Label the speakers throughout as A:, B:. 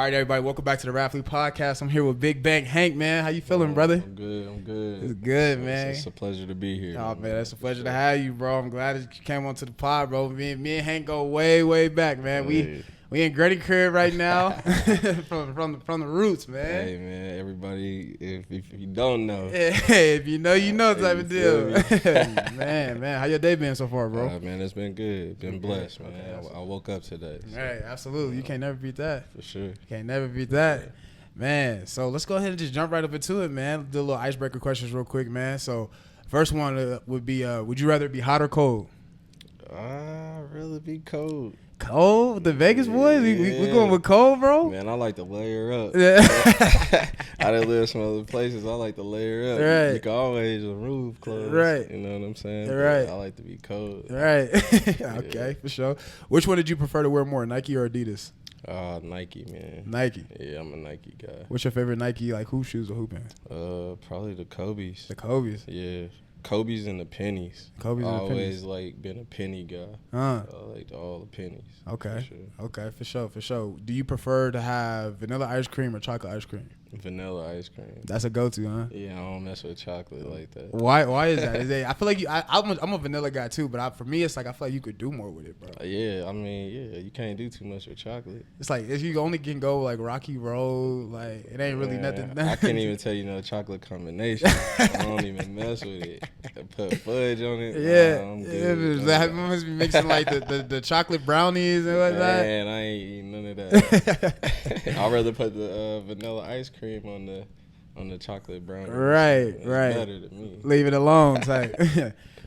A: right, everybody, welcome back to the Rathletes Podcast. I'm here with Big Bang Hank, man. How you feeling, brother?
B: I'm good.
A: It's good, man.
B: It's a pleasure to be here.
A: Oh, man, it's a pleasure to have you, bro. I'm glad that you came onto the pod, bro. Me and Hank go way back, man.
B: Hey.
A: We in Granny crib right now from the roots, man.
B: Hey, man, everybody, if you don't know.
A: Hey, if you know, you know type of deal.
B: Me.
A: man, how your day been so far, bro?
B: Man, it's been good. Been blessed, man.
A: Okay,
B: I woke up today. So,
A: Hey, absolutely. You can't never beat that.
B: For sure.
A: You can't never beat that. Man, so let's go ahead and just jump right up into it, man. Do a little icebreaker questions real quick, man. So first one would be, would you rather be hot or cold?
B: I'd rather be cold.
A: Cold? The Vegas boys? We going with cold, bro?
B: Man, I like to layer up.
A: Yeah.
B: I done lived some other places. I like to layer up.
A: Right.
B: You can always remove clothes.
A: Right.
B: You know what I'm saying?
A: Right.
B: But I like to be cold.
A: Right. Okay, for sure. Which one did you prefer to wear more, Nike or Adidas?
B: Nike, man.
A: Nike.
B: Yeah, I'm a Nike guy.
A: What's your favorite Nike, like hoop shoes or hooping?
B: Probably the Kobe's.
A: The Kobe's.
B: Yeah. Kobe's and the pennies.
A: Kobe's and the pennies.
B: Always like been a penny guy.
A: I
B: like all the pennies.
A: Okay.
B: For sure.
A: Okay, for sure. Do you prefer to have vanilla ice cream or chocolate ice cream?
B: Vanilla ice cream.
A: That's a go-to, huh?
B: Yeah, I don't mess with chocolate like that.
A: Why is that? I feel like I'm a vanilla guy too, but for me, it's like I feel like you could do more with it, bro.
B: Yeah, I mean, you can't do too much with chocolate.
A: It's like if you only can go like Rocky Road, like it ain't really nothing.
B: I can't even tell you no chocolate combination. I don't even mess with it. I put fudge on it.
A: Yeah,
B: I'm good.
A: that must be mixing like the chocolate brownies and whatnot.
B: Man, I ain't eating none of that. I'd rather put the vanilla ice cream on the chocolate brownie.
A: Right.
B: It's better than me.
A: Leave it alone, type.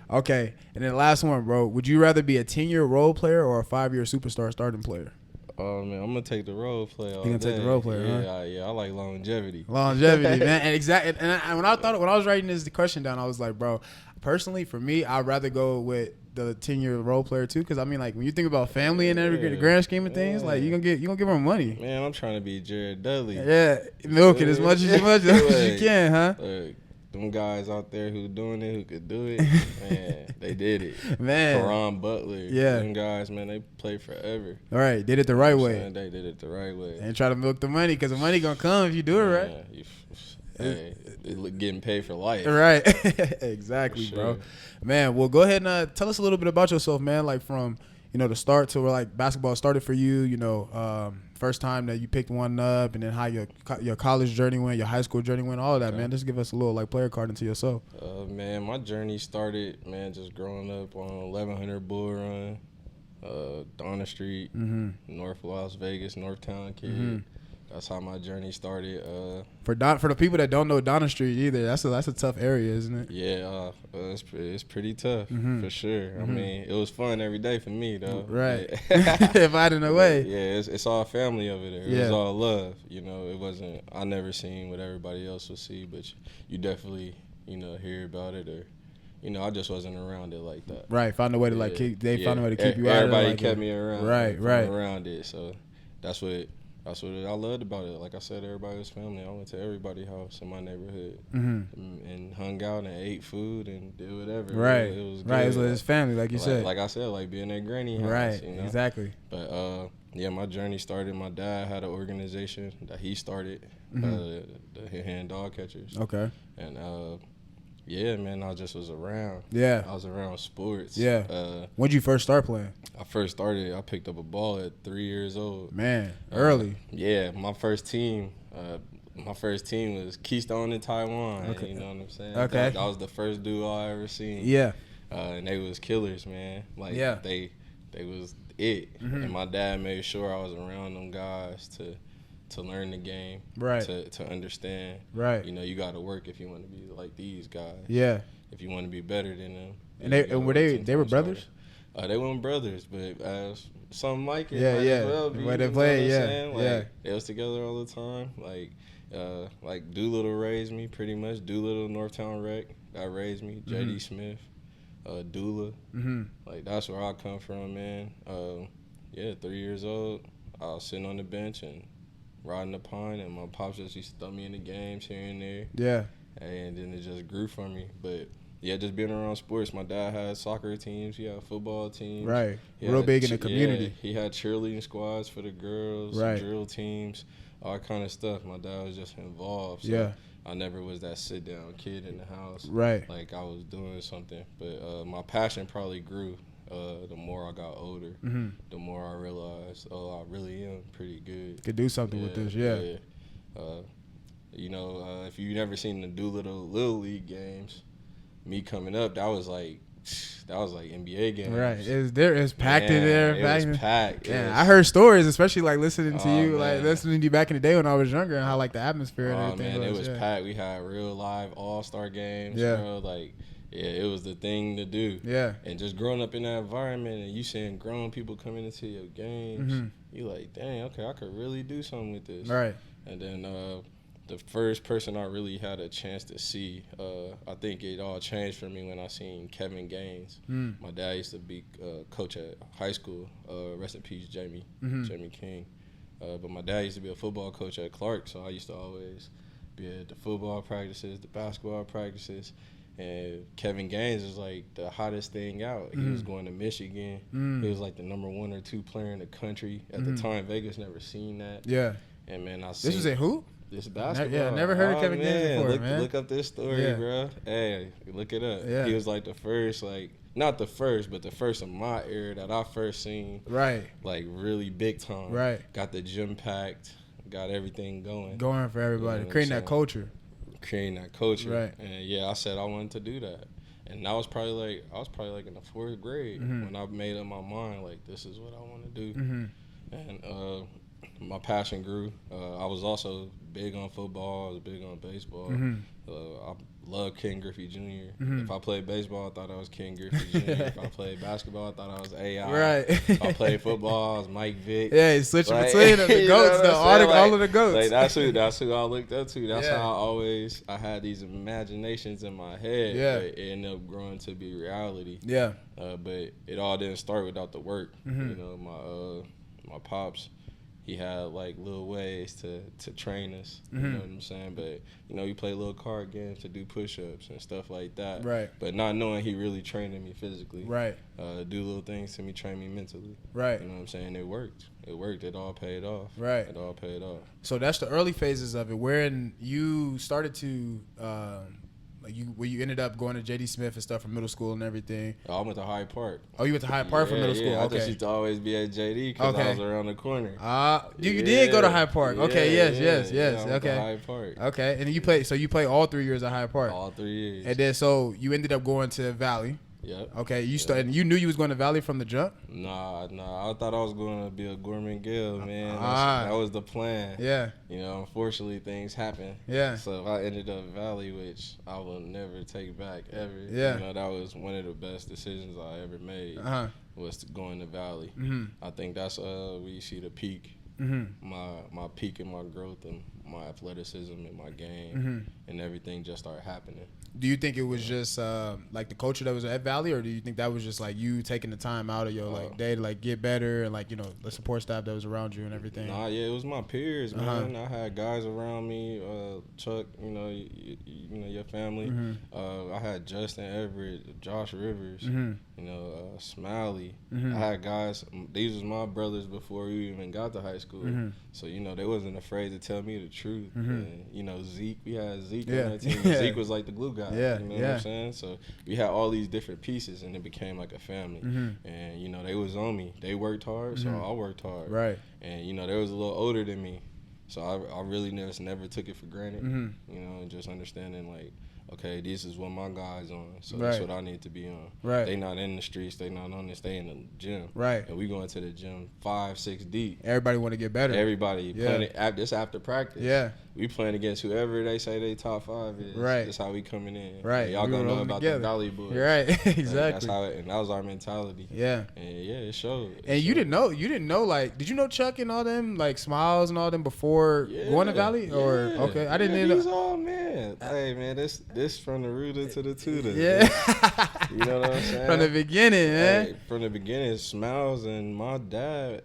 A: Okay, and then the last one, bro. Would you rather be a 10-year role player or a 5-year superstar starting player?
B: Oh man, I'm gonna take the role player. You
A: gonna take the role player?
B: Yeah, I like longevity.
A: Longevity, man, and exactly. And when I was writing this question down, I was like, bro, personally, for me, I'd rather go with the 10-year role player too, because I mean, like when you think about family and the grand scheme of things, like you gonna give them money.
B: Man, I'm trying to be Jared Dudley.
A: Yeah, milk it as much as you can, huh?
B: Look, them guys out there who doing it, who could do it, man, they did it.
A: Man,
B: Karan Butler,
A: yeah, them
B: guys, man, they played forever.
A: All right, did it the right way.
B: They did it the right way.
A: And try to milk the money, because the money gonna come if you do it right.
B: Hey, getting paid for life.
A: Right. Exactly,
B: sure.
A: bro. Man, well, go ahead and tell us a little bit about yourself, man, like from, the start to where, like, basketball started for you, first time that you picked one up, and then how your college journey went, your high school journey went, all of that, okay. Man. Just give us a little, like, player card into yourself.
B: Man, my journey started, man, just growing up on 1100 Bull Run, Donna Street, North Las Vegas, Northtown kid. Mm-hmm. That's how my journey started.
A: For the people that don't know Donna Street either, that's a tough area, isn't it?
B: Yeah, it's pretty tough for sure. Mm-hmm. I mean, it was fun every day for me though.
A: Right. If I didn't know way.
B: Yeah, it's all family over there. It was all love. It wasn't. I never seen what everybody else would see, but you definitely hear about it or. I just wasn't around it like that.
A: Right. Found a way to found a way to keep you out of it.
B: Everybody kept me around.
A: Right.
B: Around it. So that's what I loved about it. Like I said, everybody was family. I went to everybody's house in my neighborhood and hung out and ate food and did whatever.
A: Right.
B: It was good.
A: Right. It was his family, like you said.
B: Like I said, like being at granny house.
A: Right. Exactly.
B: But my journey started. My dad had an organization that he started, the Hand Dog Catchers.
A: Okay.
B: And yeah, man, I just was around.
A: Yeah.
B: I was around sports.
A: Yeah. When did you first start playing?
B: I picked up a ball at 3 years old.
A: Man, early.
B: Yeah, my first team was Keystone in Taiwan. Okay. You know what I'm saying?
A: Okay.
B: That was the first dude I ever seen.
A: Yeah.
B: And they was killers, man. Like, they was it. And my dad made sure I was around them guys to learn the game,
A: right?
B: To understand,
A: right?
B: You got to work if you want to be like these guys.
A: Yeah.
B: If you want to be better than them.
A: And were they were brothers?
B: They weren't brothers, but something like it.
A: Yeah, yeah.
B: Well be,
A: where they played,
B: yeah. They was together all the time. Like Doolittle raised me pretty much. Doolittle, Northtown Rec, that raised me. J.D. Smith, Dula. Like that's where I come from, man. 3 years old, I was sitting on the bench and riding the pine, and my pops just used to throw me in the games here and there.
A: Yeah.
B: And then it just grew from me. But Yeah, just being around sports. My dad had soccer teams. He had football teams.
A: Right. Real big in the community.
B: Yeah, he had cheerleading squads for the girls,
A: right.
B: drill teams, all kind of stuff. My dad was just involved. So
A: yeah.
B: I never was that sit-down kid in the house.
A: Right.
B: Like I was doing something. But my passion probably grew the more I got older.
A: Mm-hmm.
B: The more I realized, I really am pretty good.
A: Could do something with this, yeah.
B: You know, if you've never seen the Doolittle Little League games, me coming up, that was like NBA games.
A: Right. It's packed in there.
B: It was packed.
A: Yeah, I heard stories, especially like listening to you, like listening to you back in the day when I was younger, and how like the atmosphere and everything.
B: Man, it was packed. We had real live all-star games.
A: Yeah.
B: Bro. Like, yeah, it was the thing to do.
A: Yeah.
B: And just growing up in that environment, and you seeing grown people coming into your games, you like, dang, okay, I could really do something with this.
A: Right.
B: And then the first person I really had a chance to see, I think it all changed for me when I seen Kevin Gaines. My dad used to be coach at high school. Rest in peace, Jamie King. But my dad used to be a football coach at Clark, so I used to always be at the football practices, the basketball practices. And Kevin Gaines was like the hottest thing out. He was going to Michigan. He was like the number 1 or 2 player in the country. At the time, Vegas never seen that.
A: Yeah.
B: And man,
A: this was in who?
B: This basketball.
A: Yeah, never heard of Kevin Gaines before, man.
B: Look up this story, bro. Hey, look it up.
A: Yeah.
B: He was like the first, like, not the first, but the first of my era that I first seen.
A: Right.
B: Like, really big time.
A: Right.
B: Got the gym packed. Got everything going.
A: Going for everybody.
B: You know
A: Creating that culture.
B: Creating that culture.
A: Right.
B: And, yeah, I said I wanted to do that. And I was probably like in the 4th grade when I made up my mind, like, this is what I want to do. And my passion grew. I was also big on football. I was big on baseball. I love Ken Griffey Jr. If I played baseball, I thought I was Ken Griffey Jr. If I played basketball, I thought I was AI.
A: Right.
B: If I played football, I was Mike Vick.
A: Yeah, he's switching between them. The goats, all of the goats.
B: Like, that's who I looked up to. That's how I had these imaginations in my head.
A: Yeah.
B: But it ended up growing to be reality.
A: Yeah.
B: But it all didn't start without the work. You know, my pops, he had like little ways to train us. You know what I'm saying? But you know, he played little card games to do push-ups and stuff like that.
A: Right.
B: But not knowing he really trained me physically.
A: Right.
B: Do little things to me, train me mentally.
A: Right.
B: You know what I'm saying? It worked. It all paid off.
A: Right.
B: It all paid off.
A: So that's the early phases of it, wherein you started to where you ended up going to J.D. Smith and stuff from middle school and everything.
B: I went to Hyde Park.
A: Oh, you went to Hyde Park from middle school?
B: Yeah,
A: okay.
B: I just used to always be at J.D. because I was around the corner.
A: You did go to Hyde Park. Okay, yes.
B: Yeah, I went
A: okay.
B: to Hyde Park.
A: Okay, and you played all 3 years at Hyde Park.
B: All 3 years.
A: And then so you ended up going to Valley.
B: Yep.
A: Okay, you knew you was going to Valley from the jump?
B: Nah. I thought I was going to be a Gorman Gill, man. That was the plan.
A: Yeah.
B: You know, unfortunately, things happen.
A: Yeah.
B: So I ended up Valley, which I will never take back ever.
A: Yeah.
B: You know, that was one of the best decisions I ever made. Was going to Valley. I think that's where you see the peak. My peak in my growth and my athleticism and my game and everything just started happening.
A: Do you think it was just like the culture that was at Valley, or do you think that was just like you taking the time out of your day to like get better and like, you know, the support staff that was around you and everything?
B: Nah, yeah, it was my peers, man. I had guys around me, Chuck, you know, your family. I had Justin Everett, Josh Rivers, you know, Smiley. I had guys. These was my brothers before we even got to high school. So, you know, they wasn't afraid to tell me the truth. And, you know, Zeke, we had Zeke on that team. Zeke was like the glue guy.
A: Yeah,
B: you know what I'm saying? So we had all these different pieces, and it became like a family. And, you know, they was on me. They worked hard, so I worked hard.
A: Right.
B: And, you know, they was a little older than me. So I really just never took it for granted, you know, and just understanding, like, okay, this is what my guy's on, so that's what I need to be on.
A: Right.
B: They not in the streets, they not on this, they in the gym.
A: Right.
B: And we going to the gym 5-6 deep.
A: Everybody want to get better.
B: Everybody playing this after practice.
A: Yeah.
B: We playing against whoever they say they top 5 is.
A: Right.
B: That's how we coming in.
A: Right.
B: And y'all gonna know about the Valley boys.
A: Right. Exactly.
B: That's how and that was our mentality.
A: Yeah.
B: And it showed.
A: And you didn't know, like, did you know Chuck and all them, like Smiles and all them before going to Valley? Or okay, I didn't know.
B: He's all man. Hey man, this this from the rooter to the tutor.
A: Yeah.
B: You know what I'm saying?
A: From the beginning, man.
B: Hey, from the beginning, Smiles and my dad,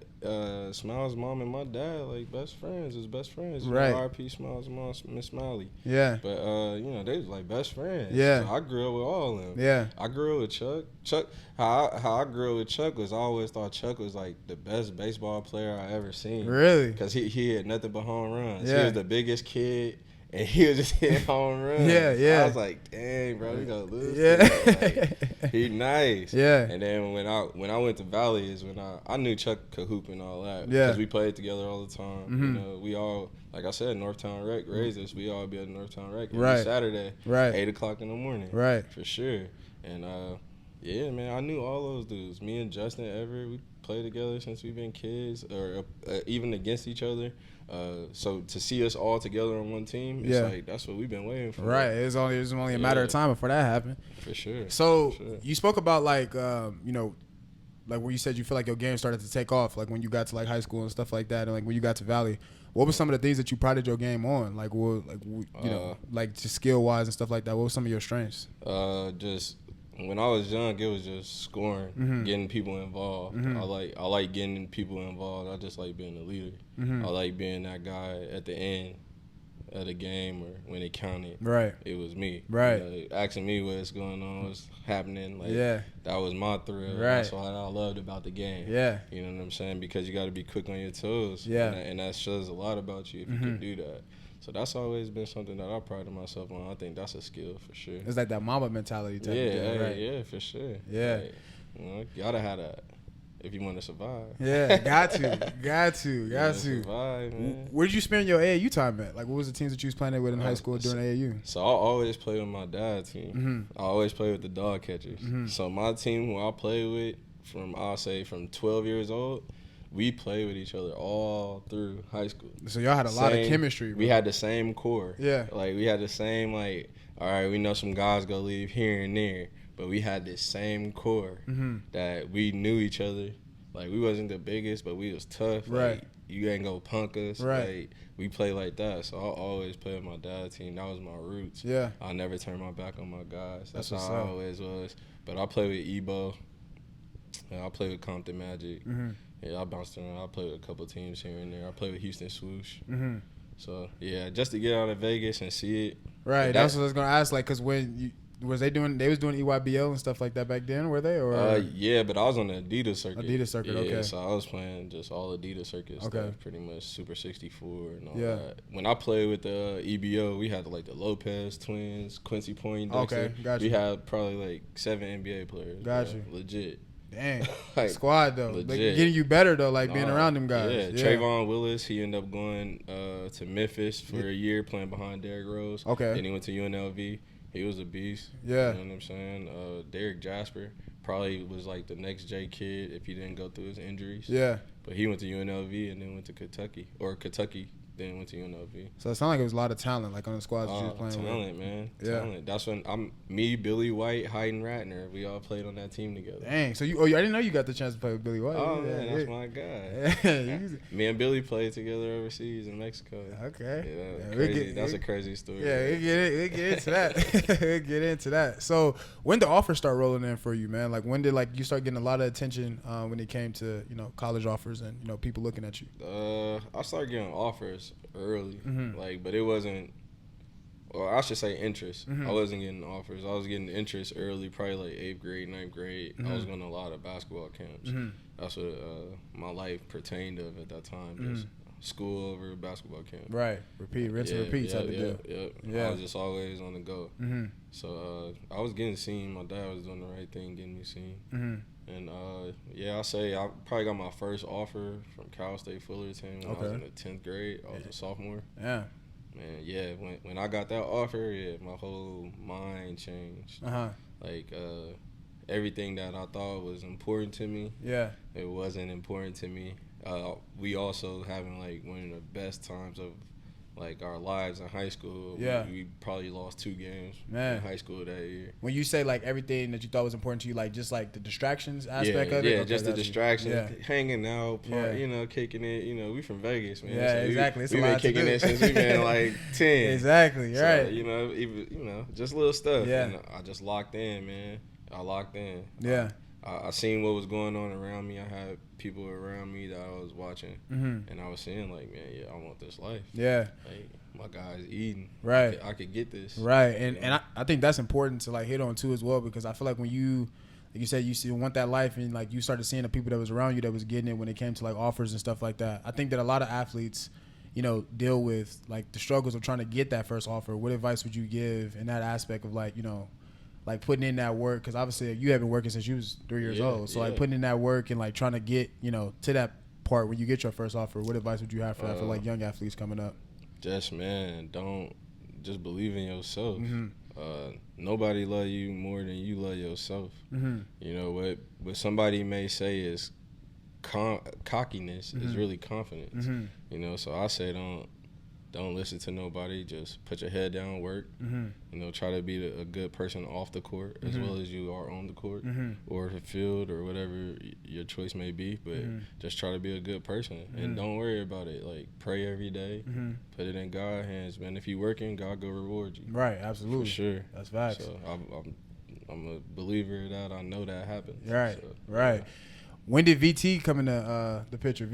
B: Smiles' mom and my dad, like best friends, his best friends. You
A: Right.
B: know, R.P. Smiles' mom, Miss Smiley.
A: Yeah.
B: But you know, they was like best friends.
A: Yeah.
B: So I grew up with all of them.
A: Yeah.
B: I grew up with Chuck. How I grew up with Chuck was I always thought Chuck was like the best baseball player I ever seen.
A: Really?
B: Because he had nothing but home runs.
A: Yeah.
B: He was the biggest kid. And he was just hitting home runs.
A: Yeah.
B: I was like, dang, bro, we gonna lose.
A: Yeah.
B: Like, he nice.
A: Yeah.
B: And then when I went to Valley is when I knew Chuck could hoop and all that.
A: Yeah.
B: Because we played together all the time.
A: Mm-hmm.
B: You know, we all, like I said, Northtown Rec raised us. We all be at Northtown Rec every
A: Right.
B: Saturday.
A: Right.
B: 8 o'clock in the morning.
A: Right.
B: For sure. And yeah, man, I knew all those dudes. Me and Justin Everett, we played together since we've been kids, or even against each other. So to see us all together on one team, it's like that's what we've been waiting for.
A: Right. It was only a matter of time before that happened.
B: For sure.
A: So
B: For sure.
A: you spoke about like you know, like where you said you feel like your game started to take off, like when you got to like high school and stuff like that, and like when you got to Valley. What were some of the things that you prided your game on, like what, like you know, like just skill wise and stuff like that? What were some of your strengths?
B: Just when I was young, it was just scoring, getting people involved. I like getting people involved. I just like being a leader. I like being that guy at the end of the game or when it counted.
A: Right.
B: It was me.
A: Right.
B: You know, asking me what's going on, what's happening. Like, that was my thrill.
A: Right.
B: That's what I loved about the game.
A: Yeah.
B: You know what I'm saying? Because you got to be quick on your toes.
A: Yeah.
B: And that shows a lot about you if you can do that. So that's always been something that I prided myself on. I think that's a skill for sure.
A: It's like that Mamba mentality type of deal, right?
B: Yeah, for sure.
A: Yeah.
B: Like, you know, gotta have that if you want to survive.
A: Yeah, got to.
B: Survive, man.
A: Where did you spend your AAU time at? Like, what was the teams that you was playing with in high school during AAU?
B: So I always play with my dad's team. I always play with the dog catchers. So my team, who I play with from 12 years old, we played with each other all through high school.
A: So y'all had a lot of chemistry, bro.
B: We had the same core.
A: Yeah.
B: Like, we had the same, like, all right, we know some guys go leave here and there, but we had this same core that we knew each other. Like, we wasn't the biggest, but we was tough.
A: Right.
B: Like, you ain't gonna punk us.
A: Right.
B: Like, we play like that. So I always play with my dad's team. That was my roots.
A: Yeah.
B: I never turned my back on my guys. That's
A: That's
B: how I always was. But I play with Ebo. And I play with Compton Magic. Yeah, I bounced around. I played with a couple teams here and there. I played with Houston Swoosh. So, yeah, just to get out of Vegas and see it.
A: Right. That's what I was going to ask. Like, because when you... they was doing EYBL and stuff like that back then, were they? Or
B: yeah, but I was on the Adidas circuit.
A: Yeah,
B: okay. So I was playing just all Adidas circuit stuff, pretty much Super 64 and all that. When I played with the EBO, we had like the Lopez twins, Quincy Poindexter.
A: Okay, gotcha.
B: We had probably like 7 NBA players.
A: Gotcha.
B: Legit.
A: Dang.
B: Like,
A: squad though.
B: Legit.
A: Like getting you better though, like being around them guys.
B: Yeah. Trayvon Willis, he ended up going to Memphis for a year playing behind Derrick Rose.
A: Okay.
B: Then he went to UNLV. He was a beast.
A: Yeah.
B: You know what I'm saying? Derek Jasper probably was like the next J kid if he didn't go through his injuries.
A: Yeah.
B: But he went to UNLV and then went to Kentucky. Or Kentucky, then went to UNLV.
A: So it sounded like it was a lot of talent, like on the squads that you was playing
B: talent,
A: with.
B: Man.
A: Yeah.
B: Talent. That's when me, Billy White, Hayden Ratner, we all played on that team together.
A: Dang. So I didn't know you got the chance to play with Billy White.
B: Oh, man, that's my guy. Me and Billy played together overseas in Mexico.
A: Okay.
B: Yeah, crazy. That's a crazy story.
A: Yeah, we get into that. We get into that. So when did offers start rolling in for you, man? Like when did you start getting a lot of attention when it came to college offers and people looking at you?
B: I started getting offers early, but it wasn't. Or I should say interest. I wasn't getting offers. I was getting interest early, probably like 8th grade, 9th grade. I was going to a lot of basketball camps. That's what my life pertained of at that time. Just school over basketball camp.
A: Right. Rinse and repeat type of deal.
B: Yeah. I was just always on the go. So I was getting seen. My dad was doing the right thing, getting me seen. And I say I probably got my first offer from Cal State Fullerton when I was in the 10th grade. I was a sophomore.
A: Yeah.
B: Man, yeah, when I got that offer, my whole mind changed. Like, everything that I thought was important to me, it wasn't important to me. We also having, like, one of the best times of, like our lives in high school.
A: Yeah.
B: We probably lost 2 games in high school that year.
A: When you say like everything that you thought was important to you, like just like the distractions aspect of it?
B: Yeah,
A: Okay,
B: just the distractions, hanging out,
A: Yeah.
B: Kicking it. We from Vegas, man.
A: Yeah,
B: so
A: exactly.
B: We've been kicking it since we've been like 10.
A: Exactly,
B: so,
A: right.
B: Even just little stuff.
A: Yeah.
B: And I just locked in, man. I locked in.
A: Yeah.
B: I seen what was going on around me. I had people around me that I was watching, and I was saying like, man, I want this life.
A: Yeah.
B: Like, my guy's eating.
A: Right.
B: I could get this.
A: Right. And I think that's important to like hit on too as well, because I feel like when you, like you said, you still want that life, and like you started seeing the people that was around you that was getting it when it came to like offers and stuff like that. I think that a lot of athletes, deal with like the struggles of trying to get that first offer. What advice would you give in that aspect of like, like putting in that work? Because obviously you have been working since you was 3 years old. So like putting in that work and like trying to get, to that part when you get your first offer. What advice would you have for that for like young athletes coming up?
B: Just just believe in yourself.
A: Mm-hmm.
B: Nobody love you more than you love yourself.
A: Mm-hmm.
B: What somebody may say is cockiness is really confidence.
A: Mm-hmm.
B: So I say don't listen to nobody. Just put your head down, work.
A: Mm-hmm.
B: Try to be a good person off the court as well as you are on the court or the field or whatever your choice may be. But just try to be a good person and don't worry about it. Like, pray every day. Put it in God's hands, man. If you working, God go reward you.
A: Right, absolutely.
B: For sure.
A: That's facts.
B: So I'm a believer of that. I know that happens.
A: Right,
B: so,
A: right.
B: Yeah.
A: When did VT come into the picture? Not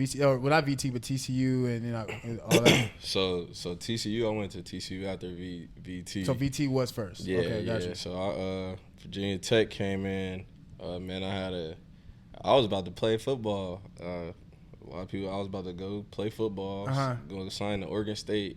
A: VT, but TCU and all that.
B: So TCU, I went to TCU after VT.
A: So VT was first.
B: Yeah,
A: okay, gotcha.
B: yeah. So Virginia Tech came in. Man, I was about to play football. A lot of people, I was about to go play football. Going to sign to Oregon State.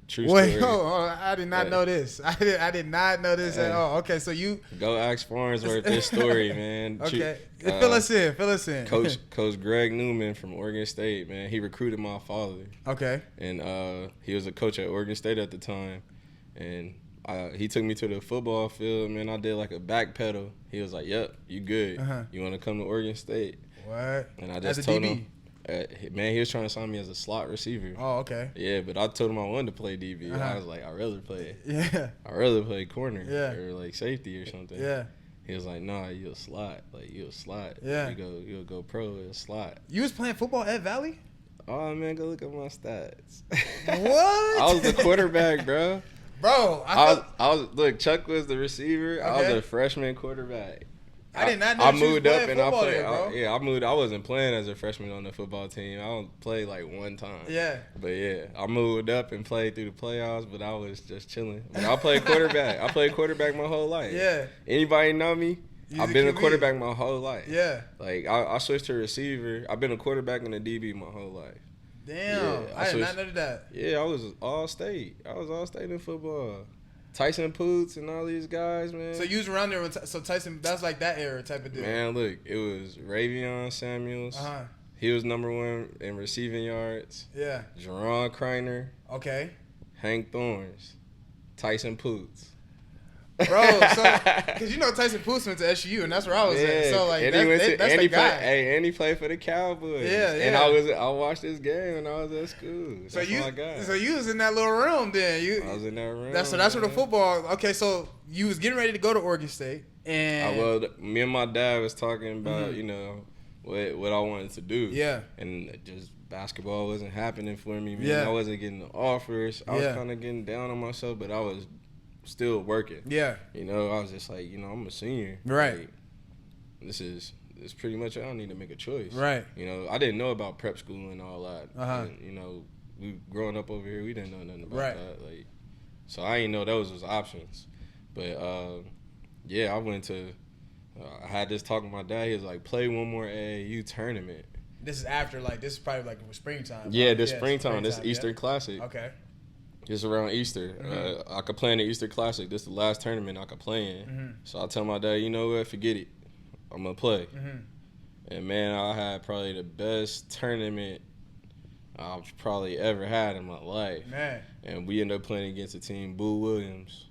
B: True story.
A: I did not know this. I did not know this at all. Okay, so you
B: go ask Farnsworth this story, man.
A: Okay, fill us in.
B: Coach Greg Newman from Oregon State, man. He recruited my father.
A: Okay.
B: And he was a coach at Oregon State at the time, and he took me to the football field. Man, I did like a back pedal. He was like, "Yep, you good. You want to come to Oregon State?"
A: What?
B: And I just told him. Man, he was trying to sign me as a slot receiver.
A: Oh, okay.
B: Yeah, but I told him I wanted to play DB. I was like, I'd rather play corner or like safety or something.
A: Yeah.
B: He was like, nah, you a slot. Like, you a slot.
A: Yeah.
B: You'll go pro in a slot.
A: You was playing football at Valley?
B: Oh, man, go look at my stats.
A: What?
B: I was the quarterback, bro.
A: Bro,
B: look, Chuck was the receiver. Okay. I was a freshman quarterback.
A: I did not know
B: I
A: you
B: moved
A: was
B: up
A: playing
B: and I played.
A: there, bro.
B: I moved. I wasn't playing as a freshman on the football team. I only played like one time.
A: Yeah.
B: But yeah, I moved up and played through the playoffs, but I was just chilling. But I played quarterback. I played quarterback my whole life.
A: Yeah.
B: Anybody know me? I've been a
A: QB.
B: quarterback my whole life.
A: Yeah.
B: Like I switched to receiver. I've been a quarterback and a DB my whole life.
A: Damn. Yeah, I did not know that.
B: Yeah, I was all state. In football. Tyson Poots and all these guys, man.
A: So you was around there when so Tyson, that's like that era type of deal.
B: Man, look, it was Ravion Samuels. He was #1 in receiving yards.
A: Yeah.
B: Jerron Kreiner.
A: Okay.
B: Hank Thorns. Tyson Poots.
A: Bro, so because Tyson Poots went to SU and that's where I was at. So like
B: and
A: that's the guy.
B: And he played for the Cowboys.
A: Yeah.
B: And I watched this game when I was at school. That's my guy.
A: So you was in that little realm then.
B: I was in that realm.
A: That's where the football. Okay, so you was getting ready to go to Oregon State, and
B: me and my dad was talking about what I wanted to do.
A: Yeah. And
B: just basketball wasn't happening for me, man.
A: Yeah.
B: I wasn't getting the offers. I was kind of getting down on myself, but I was still working.
A: Yeah.
B: I was just like, I'm a senior.
A: Right.
B: Like, this is pretty much it. I don't need to make a choice.
A: Right.
B: I didn't know about prep school and all that. And, we growing up over here, we didn't know nothing about that. Like, so I didn't know those was options. But I went to. I had this talk with my dad. He was like, "Play one more AAU tournament."
A: This is after this is probably like springtime.
B: Yeah, springtime. This is Easter Classic.
A: Okay.
B: Just around Easter. I could play in the Easter Classic. This is the last tournament I could play in. So I tell my dad, you know what, forget it. I'm going to play. And, man, I had probably the best tournament I've probably ever had in my life.
A: Man.
B: And we ended up playing against a team, Boo Williams.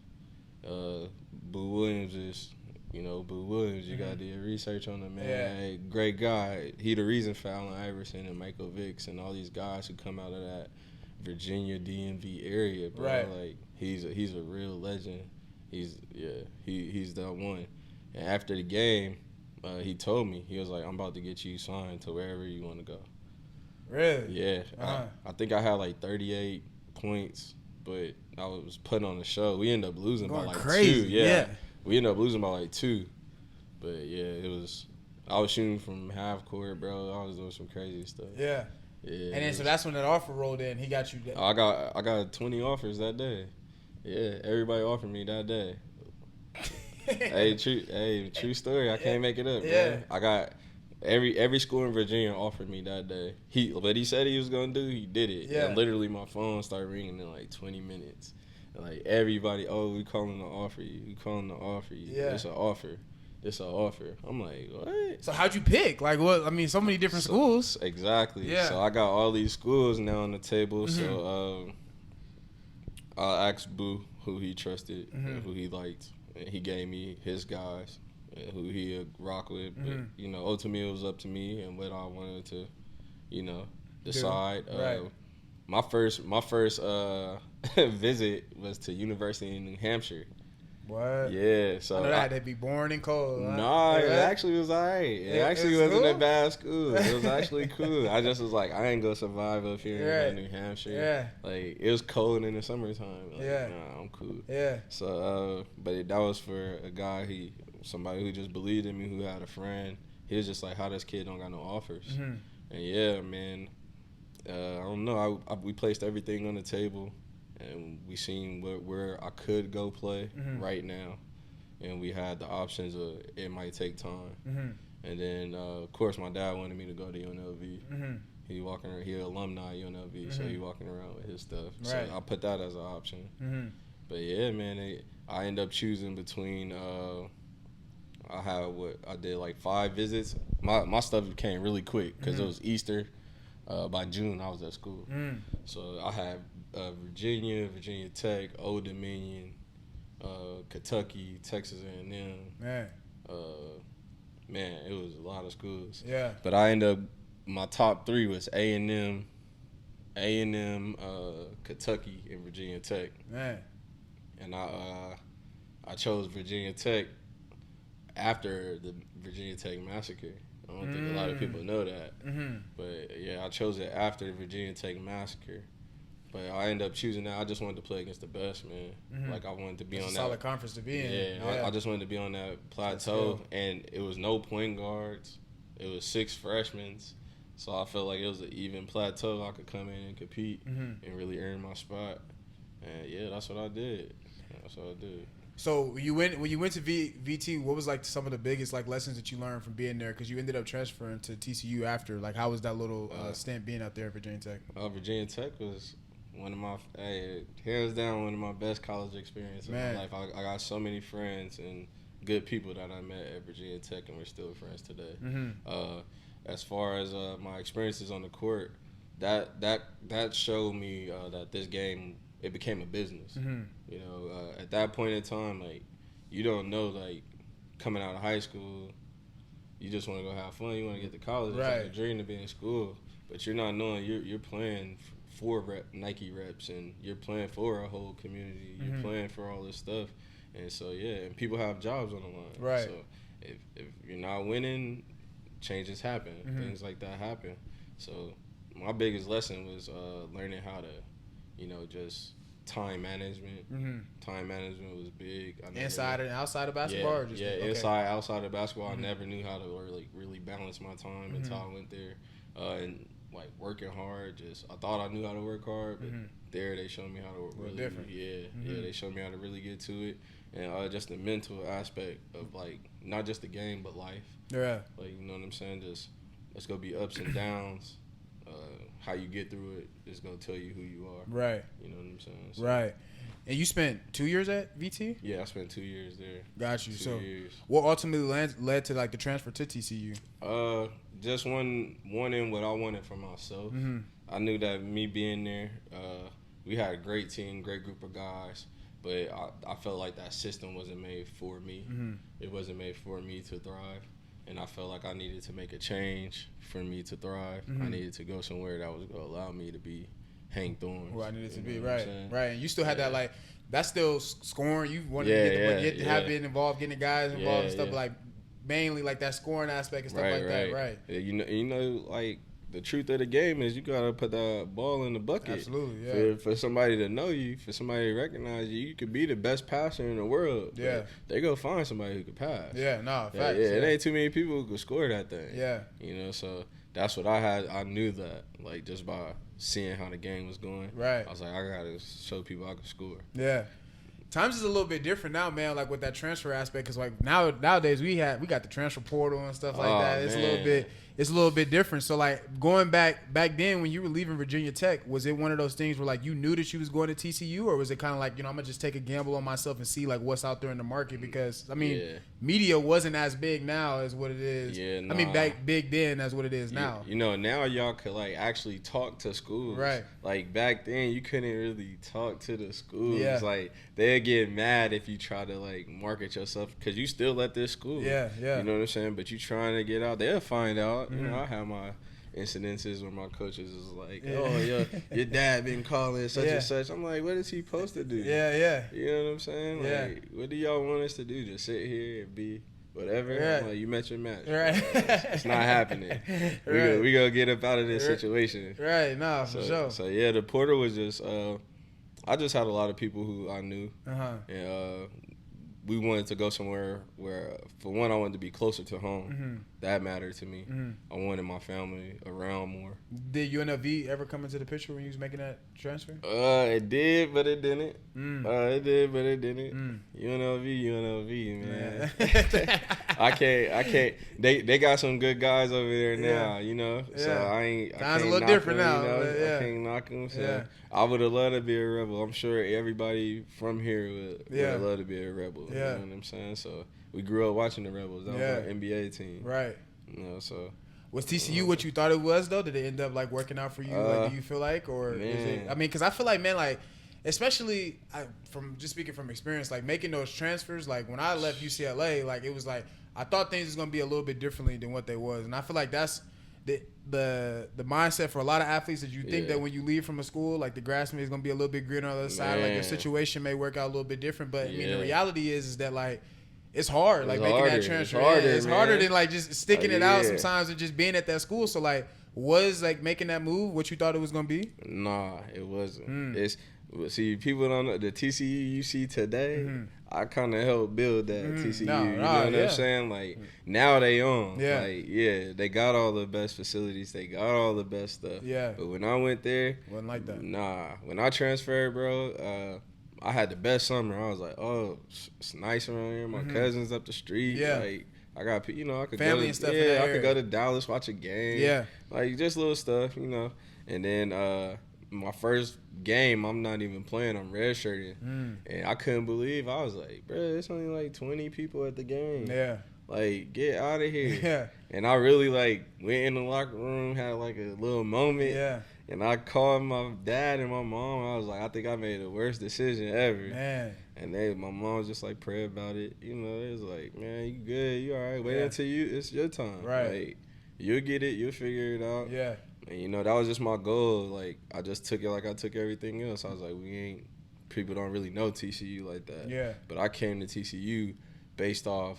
B: Boo Williams is, Boo Williams. You got to do your research on him, man.
A: Yeah.
B: Hey, great guy. He the reason for Allen Iverson and Michael Vicks and all these guys who come out of that Virginia DMV area, bro.
A: Right.
B: Like he's a real legend. He's that one. And after the game, he told me, he was like, I'm about to get you signed to wherever you want to go.
A: Really?
B: Yeah. I think I had like 38 points, but I was putting on the show. We ended up losing by like
A: crazy.
B: 2. Yeah. We ended up losing by like 2. But yeah, I was shooting from half court, bro. I was doing some crazy stuff.
A: Yeah.
B: Yeah.
A: And then so that's when that offer rolled in. He got you.
B: I got 20 offers that day. Yeah, everybody offered me that day. True story. I can't make it up, man. I got every school in Virginia offered me that day. What he said he was gonna do, he did it.
A: Yeah.
B: And literally my phone started ringing in like 20 minutes. And like everybody, we calling to offer you. We calling to offer you.
A: Yeah.
B: It's an offer. It's an offer. I'm like, what?
A: So how'd you pick? Like what? I mean, so many different schools.
B: Exactly.
A: Yeah.
B: So I got all these schools now on the table.
A: Mm-hmm.
B: So I asked Boo who he trusted and who he liked. And he gave me his guys and who he would rock with. But, ultimately it was up to me and what I wanted to, decide.
A: Right.
B: My first visit was to University in New Hampshire.
A: What?
B: Yeah, so
A: I know that had to be boring and cold. Huh?
B: Nah, it actually was alright. It actually wasn't
A: cool?
B: a bad school. It was actually cool. I just was like, I ain't gonna survive up here in New Hampshire.
A: Yeah.
B: Like it was cold in the summertime. Like,
A: Yeah.
B: Nah, I'm cool.
A: Yeah.
B: So, that was for a guy. Somebody who just believed in me, who had a friend. He was just like, how this kid don't got no offers.
A: Mm-hmm.
B: And yeah, man. I don't know. We placed everything on the table. And we seen where I could go play right now, and we had the options of it might take time. And then of course my dad wanted me to go to UNLV. He alumni UNLV, so he walking around with his stuff.
A: Right.
B: So I put that as an option. But yeah, man, I ended up choosing between. I did like 5 visits. My stuff came really quick because it was Easter. By June I was at school, so I had. Virginia Tech, Old Dominion, Kentucky, Texas A&M. Man, it was a lot of schools.
A: Yeah.
B: But I ended up, my top 3 was A&M, Kentucky, and Virginia Tech.
A: Man.
B: And I chose Virginia Tech after the Virginia Tech massacre. I don't think a lot of people know that. But yeah, I chose it after the Virginia Tech massacre. But I ended up choosing that. I just wanted to play against the best, man. Like I wanted to be on that
A: solid conference to be in.
B: Yeah. I just wanted to be on that plateau, and it was no point guards. It was 6 freshmen, so I felt like it was an even plateau. I could come in and compete and really earn my spot. And yeah, that's what I did.
A: So when you went to VT, what was like some of the biggest like lessons that you learned from being there? Because you ended up transferring to TCU after. Like, how was that little stint being out there at Virginia Tech?
B: Virginia Tech was one of my hands down one of my best college experiences in my life. I got so many friends and good people that I met at Virginia Tech, and we're still friends today. As far as my experiences on the court, that showed me that this game, it became a business. At that point in time, like, you don't know, like, coming out of high school, you just want to go have fun. You want to get to college. Right. It's like a dream to be in school, but you're not knowing you're playing for Nike reps, and you're playing for a whole community. You're playing for all this stuff, and so and people have jobs on the line.
A: Right.
B: So if you're not winning, changes happen. Things like that happen. So my biggest lesson was learning how to, just time management. Time management was big.
A: Inside and outside of basketball? Or just, okay.
B: Inside, outside of basketball. I never knew how to really balance my time until I went there. And like working hard, I thought I knew how to work hard, but there they showed me how to work really different. They showed me how to really get to it, and just the mental aspect of like not just the game but life. Yeah, like, you know what I'm saying. Just it's gonna be ups and downs. How you get through it is gonna tell you who you are. Right. You know what I'm saying. So,
A: right. And you spent 2 years at VT?
B: Yeah, I spent 2 years there.
A: Got you.
B: 2 years.
A: What ultimately led to like the transfer to TCU?
B: Just wanting what I wanted for myself. I knew that me being there, we had a great team, great group of guys, but I felt like that system wasn't made for me. It wasn't made for me to thrive, and I felt like I needed to make a change for me to thrive. I needed to go somewhere that was going to allow me to be Hank Thorns.
A: Who I needed to be,
B: what
A: right. And you still had that, like, that's still scoring. You wanted to get have it involved, getting the guys involved and stuff, but, like, mainly, like, that scoring aspect and stuff like that, right.
B: Yeah, you know, like, the truth of the game is you got to put that ball in the bucket.
A: Absolutely, yeah.
B: For somebody to know you, for somebody to recognize you, you could be the best passer in the world.
A: Yeah.
B: They go find somebody who could pass.
A: Yeah, no, facts.
B: Yeah, it ain't too many people who could score that thing.
A: Yeah.
B: You know, so that's what I had. I knew that, like, just by seeing how the game was going.
A: Right.
B: I was like, I got to show people I can score.
A: Yeah. Times is a little bit different now, man, like with that transfer aspect, because like nowadays we got the transfer portal and stuff like that. It's a little bit different. So like going back then when you were leaving Virginia Tech, was it one of those things where like you knew that you was going to TCU, or was it kind of like, you know, I'm gonna just take a gamble on myself and see like what's out there in the market? Because I mean, media wasn't as big now as what it is.
B: Yeah, nah.
A: I mean, back big then as what it is now.
B: You know, now y'all could like actually talk to schools.
A: Right.
B: Like back then, you couldn't really talk to the schools.
A: Yeah.
B: Like they'd get mad if you try to like market yourself because you still at this school.
A: Yeah.
B: You know what I'm saying? But you trying to get out, they'll find out.
A: Mm-hmm.
B: You know, I have my incidences where my coaches is like, oh, your dad been calling such and such. I'm like, what is he supposed to do?
A: Yeah.
B: You know what I'm saying? Like, what do y'all want us to do? Just sit here and be whatever?
A: Right.
B: I'm like, you met your match.
A: Right.
B: It's not happening. We gonna get up out of this situation.
A: Right, nah, for sure.
B: So yeah, the portal was just I just had a lot of people who I knew. And we wanted to go somewhere where, for one, I wanted to be closer to home.
A: Mm-hmm.
B: That mattered to me.
A: Mm-hmm.
B: I wanted my family around more.
A: Did UNLV ever come into the picture when you was making that transfer?
B: It did, but it didn't. It did, but it didn't. UNLV, man.
A: Yeah.
B: I can't. They got some good guys over there now, you know. So I
A: Sounds
B: can't
A: a little
B: knock
A: different
B: them,
A: now.
B: You know?
A: Yeah.
B: I can't knock them. So I would have loved to be a rebel. I'm sure everybody from here would have loved to be a rebel.
A: Yeah.
B: You know what I'm saying? So we grew up watching the Rebels. That was our NBA team.
A: Right.
B: You know, so.
A: Was TCU what you thought it was, though? Did it end up, like, working out for you? Like, do you feel like? Or is it, I mean, because I feel like, man, like, especially from just speaking from experience, like, making those transfers, like, when I left UCLA, like, it was like, I thought things was going to be a little bit differently than what they was. And I feel like that's the mindset for a lot of athletes, that you think that when you leave from a school, like, the grass is going to be a little bit greener on the other side. Like, your situation may work out a little bit different. But, I mean, the reality is that, like, it's hard, like, making that transfer. It's harder than, like, just sticking it out sometimes and just being at that school. So, like, was, like, making that move what you thought it was going to be?
B: Nah, it wasn't. See, people don't know the TCU you see today. I kind of helped build that TCU. You know what I'm saying? Like, now they own. Like, they got all the best facilities. They got all the best stuff. Yeah. But when I went there,
A: wasn't like that.
B: Nah. When I transferred, bro, I had the best summer. I was like, oh, it's nice around here. My cousins up the street.
A: Yeah.
B: Like, I got, you know, I could
A: family
B: go to,
A: and stuff.
B: I could go to Dallas, watch a game.
A: Yeah.
B: Like, just little stuff, you know. And then my first game, I'm not even playing. I'm redshirting. And I couldn't believe. I was like, bro, it's only like 20 people at the game.
A: Yeah.
B: Like, get out of here.
A: Yeah.
B: And I really, like, went in the locker room, had, like, a little moment.
A: Yeah.
B: And I called my dad and my mom. I was like, I think I made the worst decision ever.
A: Man.
B: And my mom was just like, pray about it. You know, it was like, man, you good. You all right. Wait until it's your time.
A: Right.
B: Like, you'll get it. You'll figure it out.
A: Yeah.
B: And, you know, that was just my goal. Like, I just took it like I took everything else. I was like, people don't really know TCU like that.
A: Yeah.
B: But I came to TCU based off,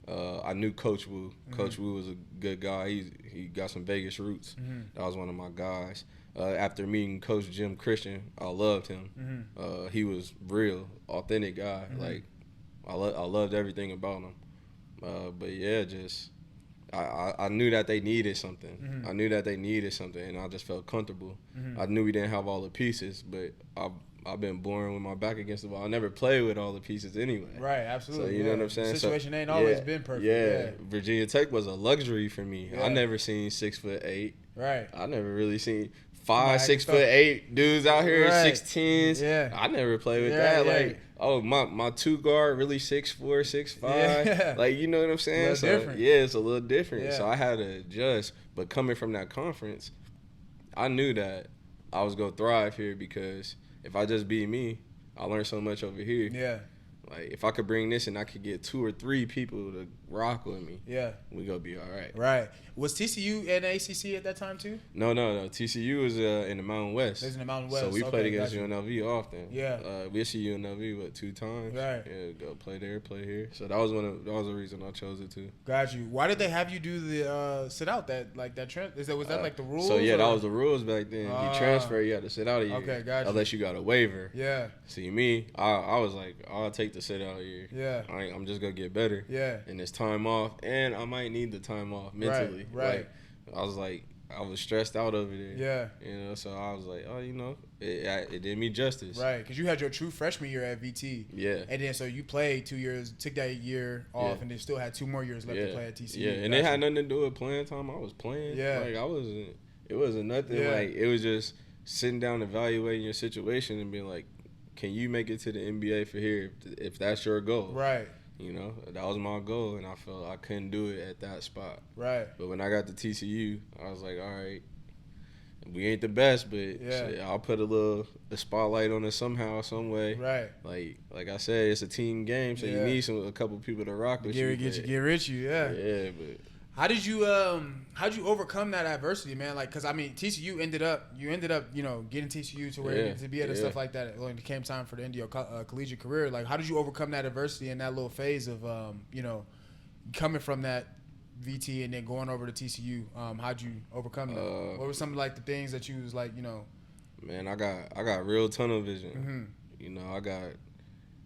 B: I knew Coach Wu. Coach Wu was a good guy. He got some Vegas roots. That was one of my guys. After meeting Coach Jim Christian, I loved him. He was real, authentic guy. Like, I loved everything about him. But yeah, just I knew that they needed something. I knew that they needed something, and I just felt comfortable. I knew we didn't have all the pieces, but I've been born with my back against the wall. I never played with all the pieces anyway.
A: Right, absolutely.
B: So you know what I'm saying?
A: The situation ain't always been perfect.
B: Yeah, Virginia Tech was a luxury for me. I never seen 6'8".
A: Right. I
B: never really seen 6'8" dudes out here, 6'10s.
A: Yeah.
B: I never played with that. Like, oh, my two guard really 6'4", 6'5".
A: Yeah.
B: Like, you know what I'm saying?
A: So different.
B: Yeah, it's a little different.
A: Yeah.
B: So I had to adjust. But coming from that conference, I knew that I was gonna thrive here because if I just be me, I learned so much over here.
A: Yeah.
B: like if I could bring this and I could get 2 or 3 people to rock with me, we gonna be all right.
A: Right. Was TCU in the ACC at that time too?
B: No. TCU was in the Mountain West.
A: It was in the Mountain West.
B: So we played against UNLV often.
A: Yeah.
B: We see UNLV 2 times.
A: Right.
B: Yeah, go play there, play here. So that was the reason I chose it too.
A: Got you. Why did they have you do the sit out that was that like the rules?
B: So yeah, that was the rules back then. You transfer, you had to sit out a year.
A: Okay, got you.
B: Unless you got a waiver.
A: Yeah.
B: See me, I was like, I'll take the sit out year.
A: Yeah.
B: I'm just gonna get better.
A: Yeah.
B: And it's time off, and I might need the time off mentally.
A: Right.
B: Like, I was stressed out over there.
A: Yeah.
B: You know, so I was like, it did me justice.
A: Right, because you had your true freshman year at VT.
B: Yeah.
A: And then so you played 2 years, took that year off, and then still had 2 more years left to play at TCU.
B: Yeah, and it had nothing to do with playing time. I was playing.
A: Yeah.
B: Like, it wasn't nothing.
A: Yeah.
B: Like, it was just sitting down, evaluating your situation and being like, can you make it to the NBA for here if that's your goal?
A: Right.
B: You know, that was my goal, and I felt I couldn't do it at that spot.
A: Right.
B: But when I got to TCU, I was like, all right, we ain't the best, but shit, I'll put a spotlight on it somehow, some way.
A: Right.
B: Like I said, it's a team game, so you need a couple people to rock with you.
A: Get rich, yeah.
B: Yeah, but
A: how'd you overcome that adversity, man? Like, cause I mean, TCU ended up, getting TCU to where you needed to be at and stuff like that. When it came time for the end of your collegiate career, like, how did you overcome that adversity in that little phase of, coming from that VT and then going over to TCU? How'd you overcome that? What were some of like the things that you was like,
B: Man, I got real tunnel vision.
A: Mm-hmm.
B: You know,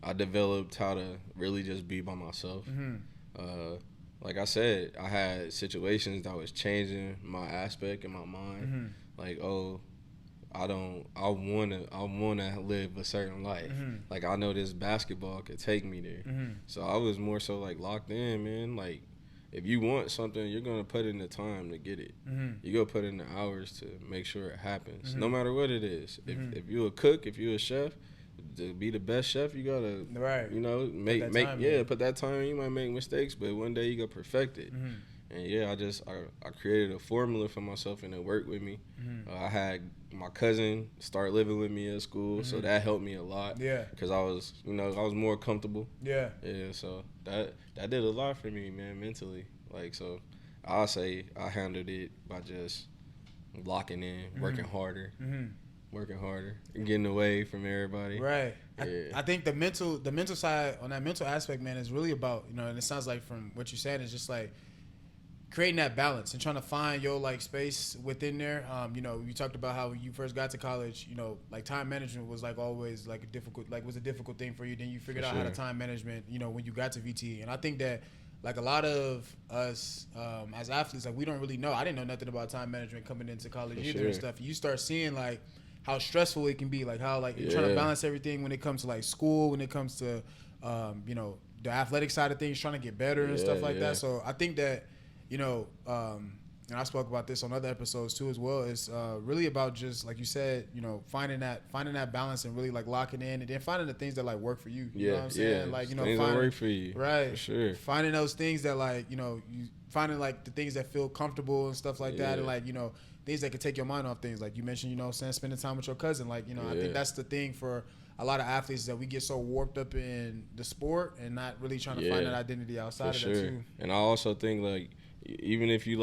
B: I developed how to really just be by myself.
A: Mm-hmm.
B: Like I said, I had situations that was changing my aspect in my mind.
A: Mm-hmm.
B: Like, I wanna live a certain life.
A: Mm-hmm.
B: Like, I know this basketball could take me there.
A: Mm-hmm.
B: So I was more so like locked in, man. Like, if you want something, you're gonna put in the time to get it.
A: Mm-hmm.
B: You go put in the hours to make sure it happens,
A: Mm-hmm.
B: no matter what it is.
A: Mm-hmm.
B: If you're a cook, if you're a chef, to be the best chef, you gotta put that time in. You might make mistakes, but one day you gotta perfect it.
A: Mm-hmm.
B: And I created a formula for myself, and it worked with me.
A: Mm-hmm.
B: I had my cousin start living with me at school, so that helped me a lot.
A: Yeah.
B: Because I was more comfortable.
A: Yeah.
B: Yeah. So that did a lot for me, man, mentally. Like, so I'll say I handled it by just locking in, working harder.
A: Mm-hmm.
B: Working harder and getting away from everybody.
A: Right.
B: Yeah.
A: I think the mental side, on that mental aspect, man, is really about, and it sounds like from what you're saying, is just like creating that balance and trying to find your like space within there. You talked about how when you first got to college, like time management was like always like a difficult thing for you. Then you figured out how to time management, when you got to VT. And I think that like a lot of us as athletes, like we don't really know. I didn't know nothing about time management coming into college either and stuff. You start seeing like how stressful it can be, like how like you're trying to balance everything when it comes to like school, when it comes to the athletic side of things, trying to get better and stuff like that. So I think that and I spoke about this on other episodes too as well. It's really about just like you said, finding that balance and really like locking in, and then finding the things that like work for you. You know what I'm saying? Like
B: things that work for you,
A: right?
B: For sure.
A: Finding those things that like you finding like the things that feel comfortable and stuff like that, and like things that can take your mind off things. Like you mentioned, spending time with your cousin. Like I think that's the thing for a lot of athletes, that we get so warped up in the sport and not really trying to find that identity outside of that too.
B: And I also think like even if you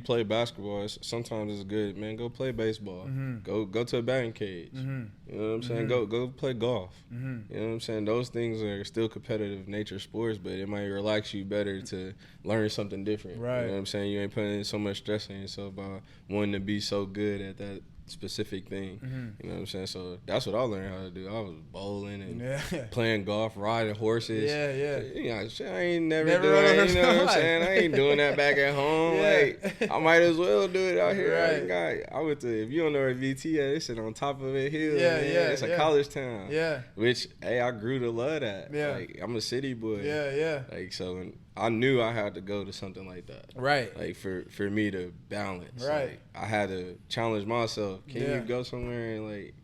B: play basketball, sometimes it's good, man. Go play baseball. Mm-hmm. Go to a batting cage. Mm-hmm. You know what I'm saying? Go play golf. Mm-hmm. You know what I'm saying? Those things are still competitive nature sports, but it might relax you better to learn something different.
A: Right.
B: You know what I'm saying? You ain't putting so much stress on yourself by wanting to be so good at that specific thing. Mm-hmm. You know what I'm saying? So that's what I learned how to do. I was bowling and playing golf, riding horses. Shit, I ain't never doing that. You know what I'm saying? I ain't doing that back at home. Like, I might as well do it out here. Right. I went to, if you don't know where VT is, it's on top of a hill. It's a college town. Yeah. Which, hey, I grew to love that. Yeah. Like, I'm a city boy.
A: Yeah.
B: Like, so I knew I had to go to something like that.
A: Right.
B: Like, for me to balance.
A: Right.
B: Like, I had to challenge myself. Can you go somewhere and, like,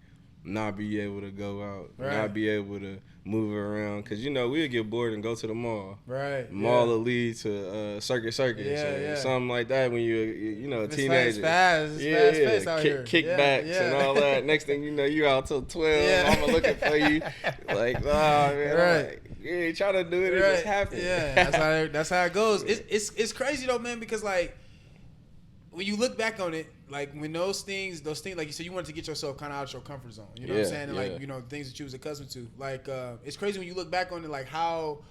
B: not be able to go out, not be able to move around? Because, we'll get bored and go to the mall.
A: Right.
B: Mall will lead to Circus. Something like that when you're, a teenager.
A: Fast pace out here.
B: Kickbacks and all that. Next thing you know, you out till 12. I'm looking for you. Like, oh, man.
A: Right.
B: You ain't trying to do it. It just happened.
A: Yeah, that's how it goes. It's crazy though, man, because like when you look back on it, like when those things, like you said, you wanted to get yourself kind of out of your comfort zone. You know what I'm saying? And like, you know, things that you was accustomed to. Like, it's crazy when you look back on it, like how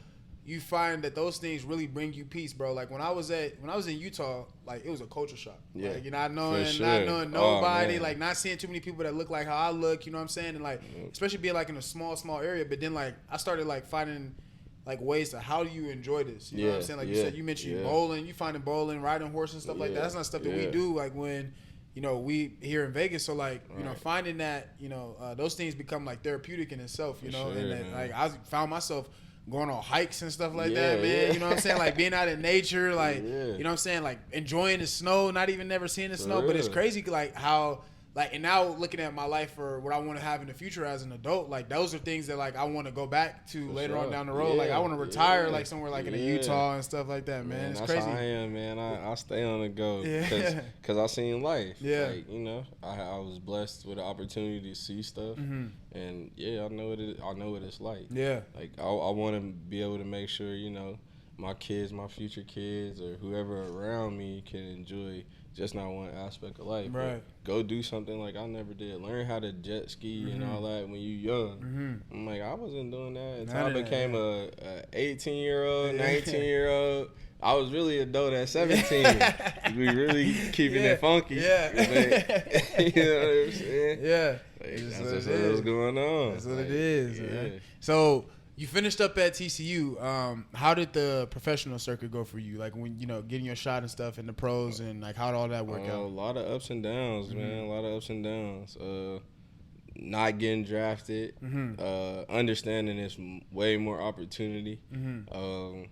A: you find that those things really bring you peace, bro. Like when I was in Utah, like it was a culture shock.
B: Yeah,
A: like, not knowing nobody, like not seeing too many people that look like how I look. You know what I'm saying? And like, especially being like in a small area. But then like I started like finding like ways to how do you enjoy this? You know what I'm saying? Like you said, you mentioned bowling, you finding bowling, riding horses and stuff like that. That's not stuff that we do like when, you know, we here in Vegas. So like, you know, finding that, you know, those things become like therapeutic in itself, you know, and then, like I found myself going on hikes and stuff like that, man. You know what I'm saying? Like being out in nature, like, you know what I'm saying? Like enjoying the snow, not even never seeing the snow, but it's crazy like how, like, and now looking at my life for what I want to have in the future as an adult, like those are things that like I want to go back to later on down the road. Like I want to retire like somewhere like in Utah and stuff like that, man. It's
B: that's
A: crazy.
B: How I am, man. I stay on the go because I seen life. Like, you know, I was blessed with the opportunity to see stuff, and I know what it's like. Like I want to be able to make sure, you know, my kids, my future kids, or whoever around me can enjoy just not one aspect of life. But go do something like I never did. Learn how to jet ski and all that when you young. I'm like, I wasn't doing that until I became a 18-year-old, 19-year-old. I was really adult at 17. We really keeping it funky. You know what I'm saying? Like, that's what's going on.
A: That's what it is. Man. So you finished up at TCU. How did the professional circuit go for you? Like when, you know, getting your shot and stuff in the pros, and like how did all that work out?
B: A lot of ups and downs, man. A lot of ups and downs. Not getting drafted. Understanding there's way more opportunity. Then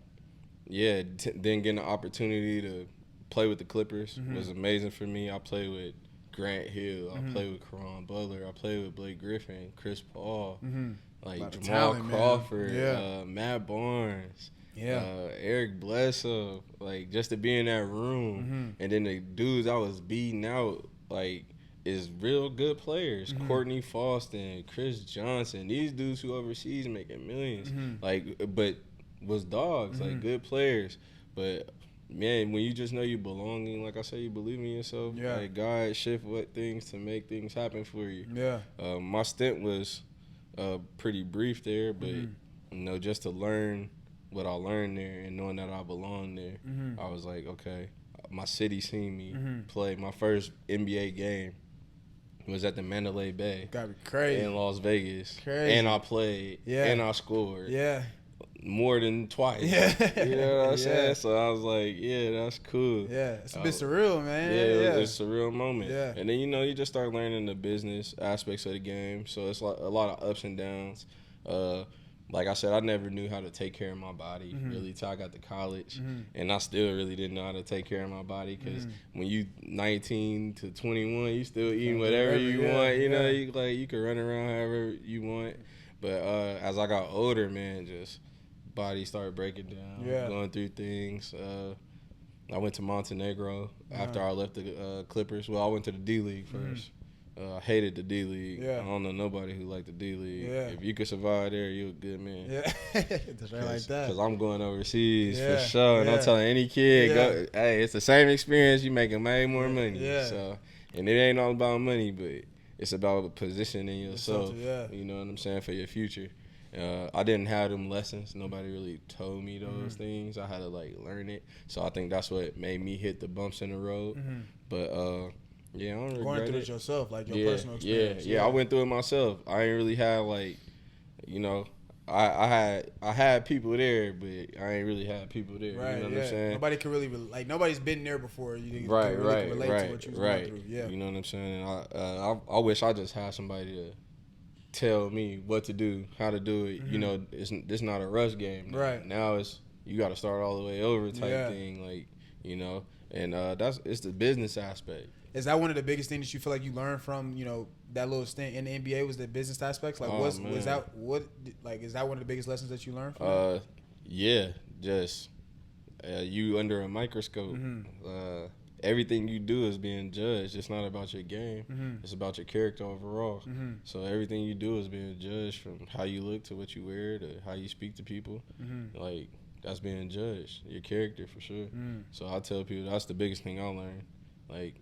B: getting the opportunity to play with the Clippers was amazing for me. I played with Grant Hill. I played with Caron Butler. I played with Blake Griffin, Chris Paul. Like Jamal Crawford, Matt Barnes, Eric Bledsoe, like just to be in that room, and then the dudes I was beating out, like, is real good players. Courtney Faustin, Chris Johnson, these dudes who overseas making millions, like, but was dogs, like good players. But man, when you just know you belonging, like I say, you believe in yourself. Like God shift what things to make things happen for you. My stint was pretty brief there, but you know, just to learn what I learned there and knowing that I belong there, I was like, okay, my city seen me play. My first NBA game was at the Mandalay Bay.
A: Gotta be crazy.
B: In Las Vegas. And I played. And I scored. More than twice. You know what I'm saying? So I was like, that's cool.
A: It's a bit surreal, man.
B: It's a surreal moment. And then, you know, you just start learning the business aspects of the game. So it's like a lot of ups and downs. Like I said, I never knew how to take care of my body really till I got to college. And I still really didn't know how to take care of my body because when you 19 to 21, you still eating whatever you want. You know, you can run around however you want. But as I got older, man, just body started breaking down, going through things. I went to Montenegro after I left the Clippers. Well, I went to the D-League first. I hated the D-League. I don't know nobody who liked the D-League. If you could survive there, you're a good man.
A: That's right like that.
B: Because I'm going overseas for sure. And I'm telling any kid, go, hey, it's the same experience. You making way more money. So, and it ain't all about money, but it's about positioning yourself. You know what I'm saying, for your future. I didn't have them lessons. Nobody really told me those things. I had to like learn it. So I think that's what made me hit the bumps in the road. But I don't regret
A: going through it yourself, like your personal experience.
B: I went through it myself. I ain't really have like, you know, I had people there, but I ain't really had people there. You know what I'm saying?
A: Nobody can really like nobody's been there before. You can really relate to what you was going through.
B: You know what I'm saying? And I wish I just had somebody to tell me what to do, how to do it. You know, it's not a rush game. Now it's you got to start all the way over type thing. Like, you know, and it's the business aspect.
A: Is that one of the biggest things that you feel like you learned from, you know, that little stint in the NBA was the business aspects? Like, is that one of the biggest lessons that you learned from?
B: Just you under a microscope. everything you do is being judged. It's not about your game.
A: Mm-hmm.
B: It's about your character overall.
A: Mm-hmm.
B: So everything you do is being judged from how you look to what you wear to how you speak to people.
A: Mm-hmm.
B: Like, that's being judged. Your character, for sure.
A: Mm.
B: So I tell people that's the biggest thing I learned. Like,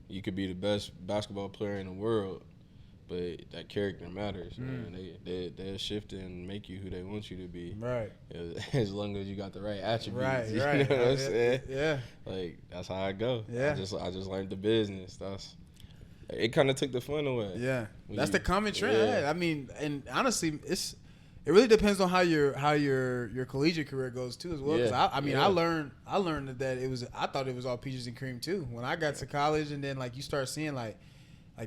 B: you could be the best basketball player in the world, but that character matters, man. They'll shift and make you who they want you to be.
A: Right.
B: As long as you got the right attributes.
A: Right.
B: You
A: Right.
B: know what I'm saying?
A: Yeah.
B: Like, that's how I go.
A: Yeah.
B: I just learned the business. It kind of took the fun away.
A: Yeah. That's the common trend.
B: Yeah.
A: I mean, and honestly, it really depends on how your collegiate career goes too as well. Because I learned that I thought it was all peaches and cream too. When I got to college, and then like you start seeing like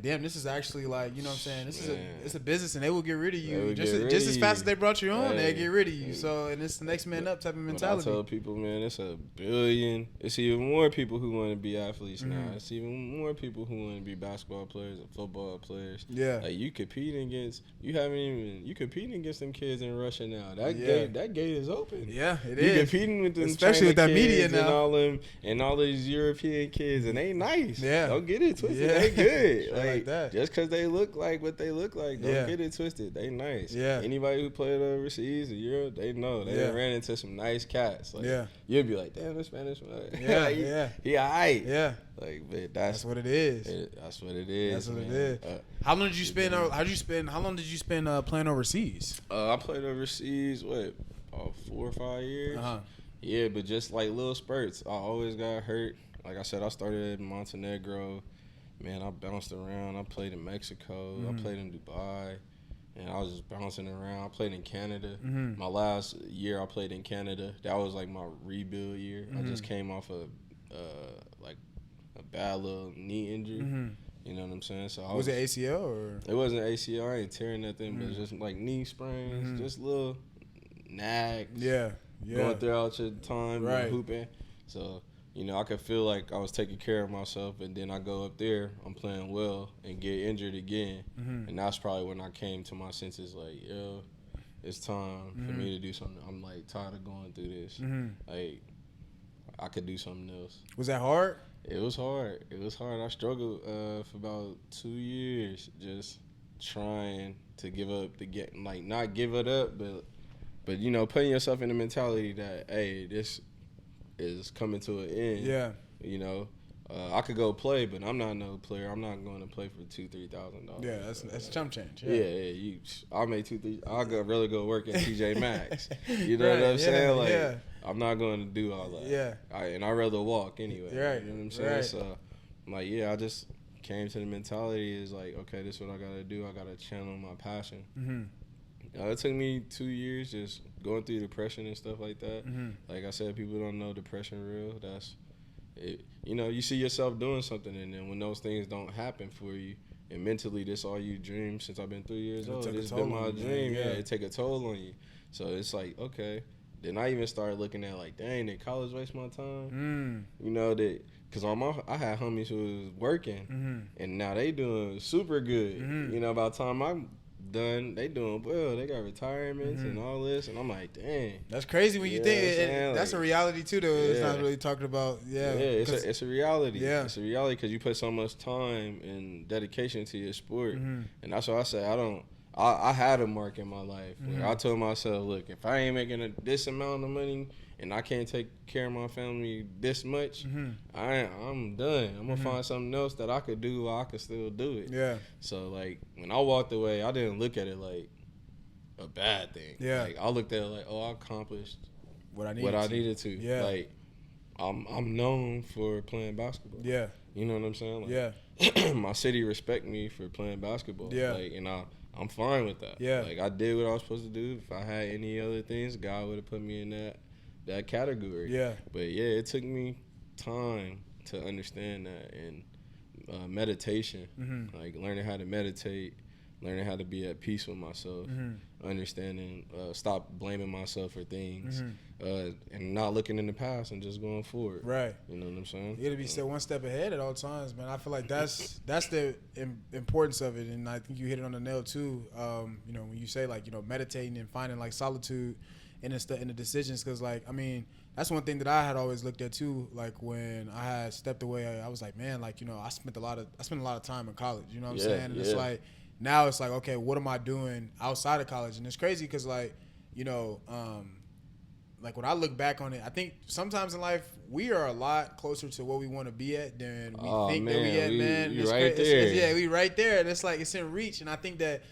A: damn, this is actually like, you know what I'm saying, it's a business, and they will get rid of you just as fast as they brought you on. They get rid of you. So, and it's the next man up type of mentality.
B: I tell people, man, it's even more people who want to be athletes now. It's even more people who want to be basketball players and football players.
A: Yeah.
B: Like, you competing against them kids in Russia now. That gate is open.
A: Yeah, it
B: you
A: is.
B: competing with them,
A: especially
B: China
A: with that media
B: kids
A: now,
B: and all these European kids, and they nice.
A: Yeah.
B: Don't get it twisted.
A: Yeah.
B: They good.
A: Like that.
B: Just because they look like what they look like, don't get it twisted. They nice.
A: Yeah.
B: Anybody who played overseas in Europe, they know. They ran into some nice cats. Like, you'll be like, damn, this Spanish.
A: Yeah,
B: he alright.
A: Yeah.
B: Like, but that's
A: what it is.
B: That's what it is.
A: That's what it is. How long did you spend? How long did you spend playing overseas?
B: I played overseas. 4 or 5 years. Yeah, but just like little spurts. I always got hurt. Like I said, I started in Montenegro. Man, I bounced around. I played in Mexico. I played in Dubai. And I was just bouncing around. I played in Canada. My last year I played in Canada. That was like my rebuild year. I just came off a bad little knee injury. You know what I'm saying? So
A: was it ACL or?
B: It wasn't ACL. I ain't tearing nothing, but just like knee sprains, just little nags.
A: Yeah.
B: Going throughout your time, hooping. So, you know, I could feel like I was taking care of myself, and then I go up there, I'm playing well, and get injured again. And that's probably when I came to my senses, like, yo, it's time for me to do something. I'm, like, tired of going through this. Like, I could do something else.
A: Was that hard?
B: It was hard. I struggled for about 2 years just trying to give up not give it up, but you know, putting yourself in the mentality that, hey, this is coming to an end. Yeah. You know, I could go play, but I'm not no player. I'm not going to play for $2,000-$3,000.
A: Yeah, that's chump change.
B: I made $2,000-$3,000. I'll really go work at TJ Maxx. You know what I'm saying? Like, I'm not going to do all that. Yeah. I'd rather walk anyway. Right. You know what I'm saying? Right. So, I'm like, I just came to the mentality is like, okay, this is what I got to do. I got to channel my passion. It took me 2 years just going through depression and stuff like that. Like I said, people don't know depression real. That's it. You know, you see yourself doing something, and then when those things don't happen for you, and mentally, this all you dream since I've been 3 years old. This been my dream. Yeah, it take a toll on you. So it's like, okay. Then I even started looking at like, dang, did college waste my time? You know, that because I had homies who was working, and now they doing super good. You know, by the time I'm done, they doing well. They got retirements and all this, and I'm like, dang.
A: That's crazy when you think that's a reality too, though. It's not really talked about.
B: It's a reality. Yeah, it's a reality because you put so much time and dedication to your sport, and that's why I say I had a mark in my life where I told myself, look, if I ain't making this amount of money and I can't take care of my family this much, I'm done. I'm going to find something else that I could do while I could still do it. Yeah. So, like, when I walked away, I didn't look at it like a bad thing. Yeah. Like, I looked at it like, I accomplished what I needed to. Yeah. Like, I'm known for playing basketball. Yeah. You know what I'm saying? Like, my city respect me for playing basketball. Yeah. Like, and I'm fine with that. Yeah. Like, I did what I was supposed to do. If I had any other things, God would have put me in that category. Yeah. But, it took me time to understand that. And meditation, like learning how to meditate, learning how to be at peace with myself, understanding, stop blaming myself for things, and not looking in the past and just going forward. Right. You know what I'm saying? You got to be one step ahead at all times, man. I feel like that's the importance of it, and I think you hit it on the nail too. You know, when you say like, you know, meditating and finding like solitude in the decisions, because like, I mean,
A: that's one thing that I had always looked at too. Like when I had stepped away, I was like, man, like, you know, I spent a lot of time in college. You know what I'm saying? And it's like now it's like, okay, what am I doing outside of college? And it's crazy because like, you know, like when I look back on it, I think sometimes in life we are a lot closer to what we want to be at than we think that we at, man.
B: It's right there.
A: We right there, and it's like it's in reach. And I think that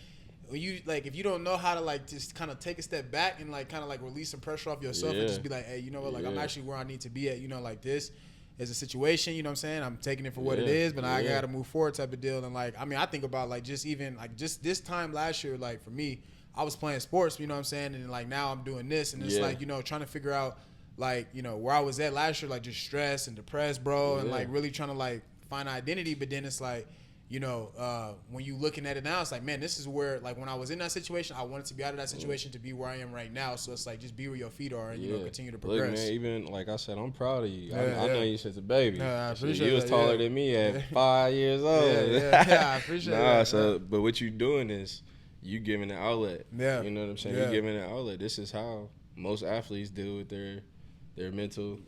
A: when you like, if you don't know how to like just kind of take a step back and like kind of like release some pressure off yourself and just be like, hey, you know what, like I'm actually where I need to be at. You know, like this is a situation. You know what I'm saying? I'm taking it for what it is, but I got to move forward type of deal. And like, I mean, I think about like just even like just this time last year, like for me, I was playing sports, you know what I'm saying? And like now I'm doing this, and it's like, you know, trying to figure out like, you know, where I was at last year, like just stressed and depressed, bro, and like really trying to like find identity. But then it's like, you know, when you looking at it now, it's like, man, this is where, like when I was in that situation, I wanted to be out of that situation to be where I am right now. So it's like, just be where your feet are and, you know, continue to progress.
B: Look, man, even like I said, I'm proud of you. I know you since a baby.
A: I appreciate
B: you was taller than me at 5 years old.
A: I appreciate that.
B: So, but what you doing is you giving an outlet.
A: Yeah.
B: You know what I'm saying? You giving an outlet. This is how most athletes deal with their mental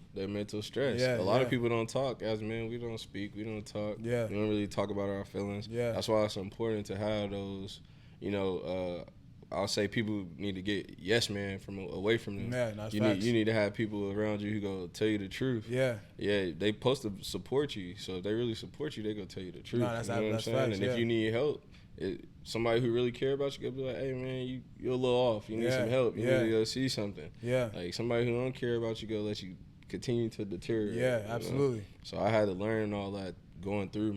B: stress. A lot of people don't talk. As men, we don't speak. We don't talk. We don't really talk about our feelings. That's why it's important to have those, you know, I'll say people need to get yes man from away from them. You need to have people around you who go tell you the truth. They supposed to support you. So if they really support you, they go tell you the truth.
A: That's
B: you know what I'm saying?
A: Facts,
B: and if you need help, somebody who really care about you, go be like, hey man, you're a little off. You need some help. You need to go see something. Like somebody who don't care about you, go let you continue to deteriorate.
A: Absolutely.
B: Know? So I had to learn all that going through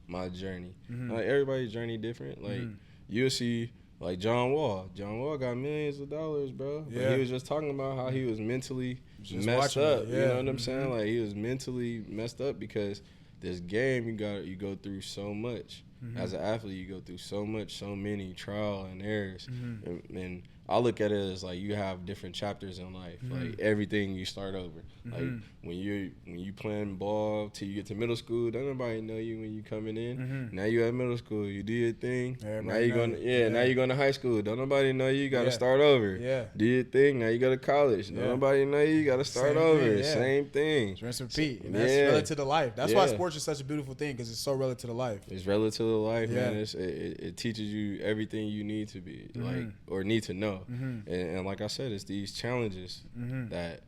B: my journey. Like everybody's journey different. Like you'll see. Like John Wall got millions of dollars, bro. But he was just talking about how he was mentally messed up. You know what I'm saying? Like he was mentally messed up because this game you go through so much. As an athlete, you go through so many trial and errors. And I look at it as like you have different chapters in life. Like everything you start over. Like when you playing ball till you get to middle school, don't nobody know you when you coming in. Now you at middle school, you do your thing. Now you going now you going to high school. Don't nobody know you got to start over. Do your thing. Now you go to college. Don't nobody know you got to start over. Same thing.
A: Rinse and repeat. And that's relative to life. That's why sports is such a beautiful thing because it's so relative to life.
B: It's relative to life, man. It teaches you everything you need to be like or need to know. And like I said, it's these challenges that,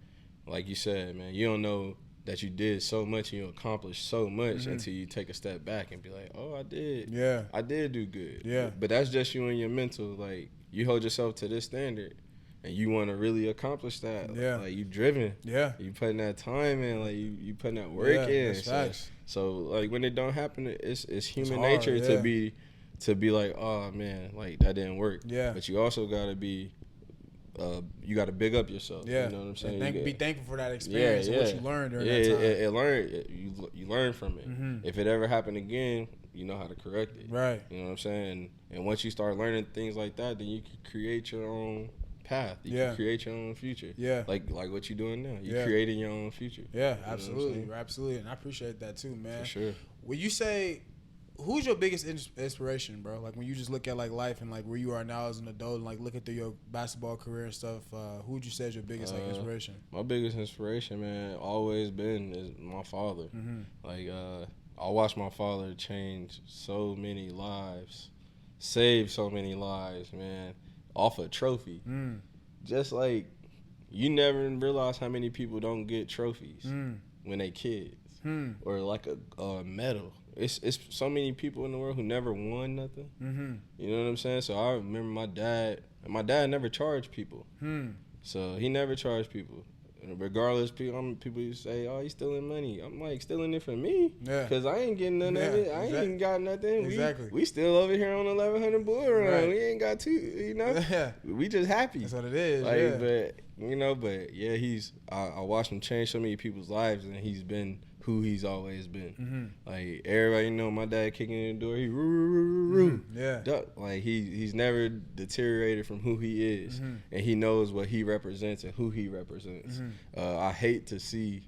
B: like you said, man, you don't know that you did so much and you accomplished so much until you take a step back and be like, oh, I did do good. But that's just you and your mental. Like you hold yourself to this standard and you want to really accomplish that. Like you driven. You putting that time in. Like you putting that work in. So like when it don't happen, it's human nature to be like, oh man, like that didn't work. But you also gotta be. You got to big up yourself. You know what I'm saying?
A: Be thankful for that experience and what you learned during that
B: time. You learn from it. If it ever happened again, you know how to correct it.
A: Right.
B: You know what I'm saying? And once you start learning things like that, then you can create your own path. You can create your own future. Like what you're doing now. You're creating your own future.
A: Absolutely. Absolutely. And I appreciate that too, man.
B: For sure.
A: When you say, who's your biggest inspiration, bro? Like when you just look at like life and like where you are now as an adult and like look at through your basketball career and stuff, who would you say is your biggest like inspiration?
B: My biggest inspiration, man, always been is my father. Like I watched my father change so many lives, save so many lives, man, off a trophy. Just like you never realize how many people don't get trophies when they kids or like a medal. It's so many people in the world who never won nothing. You know what I'm saying? So I remember my dad never charged people. So he never charged people. And regardless, people used to say, oh, he's stealing money. I'm like, stealing it from me? Because I ain't getting none of it. I ain't got nothing. We still over here on 1100 bull run. We ain't got two, you know? We just happy.
A: That's what it is,
B: I watched him change so many people's lives, and he's been who he's always been. Like everybody know my dad kicking in the door, he like he's never deteriorated from who he is, and he knows what he represents and who he represents. I hate to see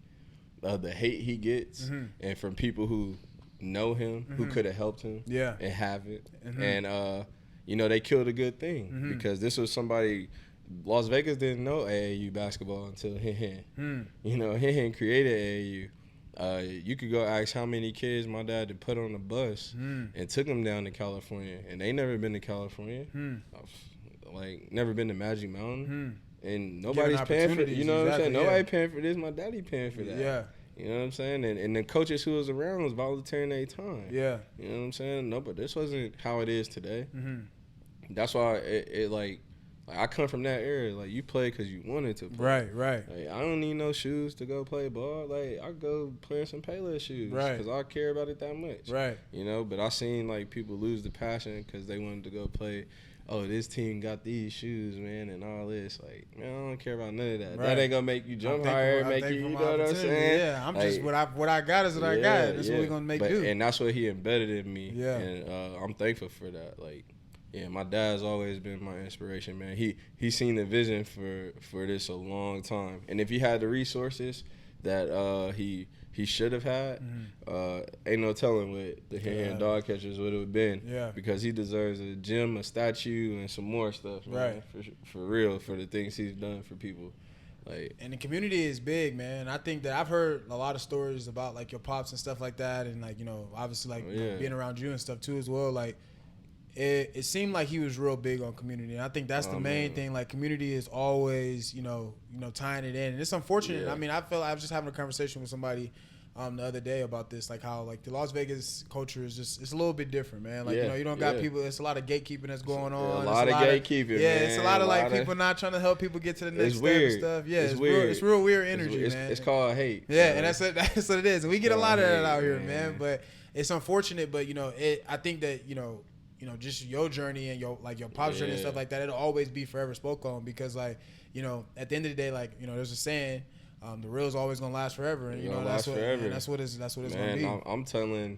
B: the hate he gets, and from people who know him, who could have helped him, and haven't, and you know, they killed a good thing because this was somebody Las Vegas didn't know AAU basketball until Hen. You know, Hen created AAU. You could go ask how many kids my dad had put on the bus and took them down to California, and they never been to California. Like, never been to Magic Mountain. And nobody's paying for it. You know what I'm saying? Nobody paying for this. My daddy paying for that.
A: Yeah.
B: You know what I'm saying? And the coaches who was around was volunteering their time.
A: Yeah.
B: You know what I'm saying? No, but this wasn't how it is today. That's why it like I come from that era. Like, you play because you wanted to play.
A: Right.
B: Like, I don't need no shoes to go play ball. Like, I go play in some Payless shoes.
A: Right.
B: Because I care about it that much.
A: Right.
B: You know, but I seen, like, people lose the passion because they wanted to go play. Oh, this team got these shoes, man, and all this. Like, man, I don't care about none of that.
A: Right.
B: That ain't gonna make you jump higher, make you know what I'm saying?
A: Yeah, I'm
B: like,
A: just what I got is what I got. That's what we're gonna make do.
B: And that's what he embedded in me.
A: Yeah.
B: And I'm thankful for that. Like, yeah, my dad's always been my inspiration, man. He seen the vision for this a long time. And if he had the resources that he should have had, ain't no telling what the hand dog catchers would have been.
A: Yeah.
B: Because he deserves a gym, a statue, and some more stuff, man.
A: Right.
B: For real, for the things he's done for people. Like,
A: and the community is big, man. I think that I've heard a lot of stories about, like, your pops and stuff like that, and, like, you know, obviously, like, you know, being around you and stuff too as well. Like, it seemed like he was real big on community, and I think that's the main thing. Like, community is always, you know, tying it in, and it's unfortunate. I mean, I was just having a conversation with somebody the other day about this, like, how, like, the Las Vegas culture is just, it's a little bit different, man. Like, you know, you don't got people, it's a lot of gatekeeping that's going on.
B: A lot of gatekeeping, man.
A: It's a lot of, like, people not trying to help people get to the next step and stuff. Yeah, it's weird. It's real weird energy, man.
B: It's called hate.
A: Yeah, and that's what it is. And we get a lot of that out here, man. But it's unfortunate, but, you know, I think that, you know, just your journey and your pop's journey and stuff like that, it'll always be forever spoke on, because, like, you know, at the end of the day, like, you know, there's a saying, the real is always gonna last forever, and, you know, that's what it's gonna be.
B: I'm telling,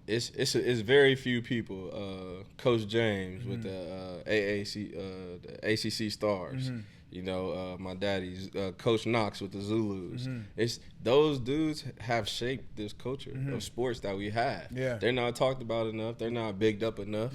B: it's very few people. Coach James with the the ACC Stars. You know, my daddy's Coach Knox with the Zulus. It's those dudes have shaped this culture of sports that we have. Yeah. They're not talked about enough. They're not bigged up enough.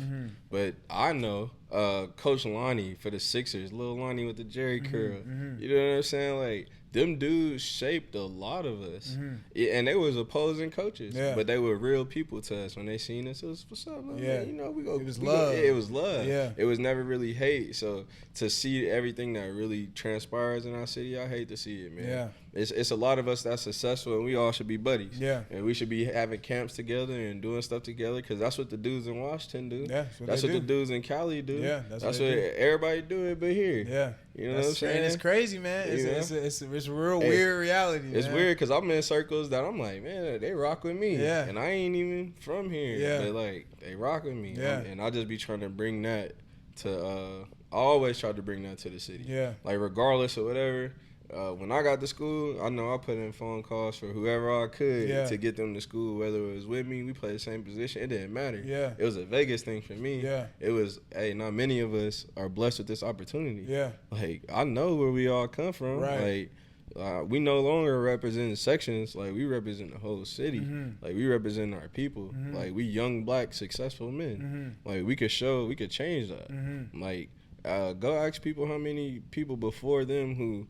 B: But I know Coach Lonnie for the Sixers, Lil Lonnie with the Jerry curl. You know what I'm saying? Like, them dudes shaped a lot of us. And they was opposing coaches. But they were real people to us. When they seen us, it was, what's up, man? Yeah. You know, it was love. It was love. Yeah. It was never really hate. So to see everything that really transpires in our city, I hate to see it, man. Yeah. It's a lot of us that's successful, and we all should be buddies. Yeah. And we should be having camps together and doing stuff together, because that's what the dudes in Washington do. Yeah, that's what the dudes in Cali do. Yeah, that's what everybody do it but here. Yeah. You know what I'm saying?
A: And it's crazy, man. It's a real weird reality,
B: It's weird, because I'm in circles that I'm like, man, they rock with me. Yeah. And I ain't even from here. Yeah. But, like, they rock with me. Yeah. And I just be trying to bring that to I always try to bring that to the city. Yeah. Like, regardless of whatever. When I got to school, I know I put in phone calls for whoever I could to get them to school, whether it was with me, we played the same position, it didn't matter. Yeah. It was a Vegas thing for me. Yeah. It was, hey, not many of us are blessed with this opportunity. Yeah. Like, I know where we all come from. Right. Like, we no longer represent sections. Like, we represent the whole city. Like, we represent our people. Like, we young, black, successful men. Like, we could change that. Like, go ask people how many people before them who,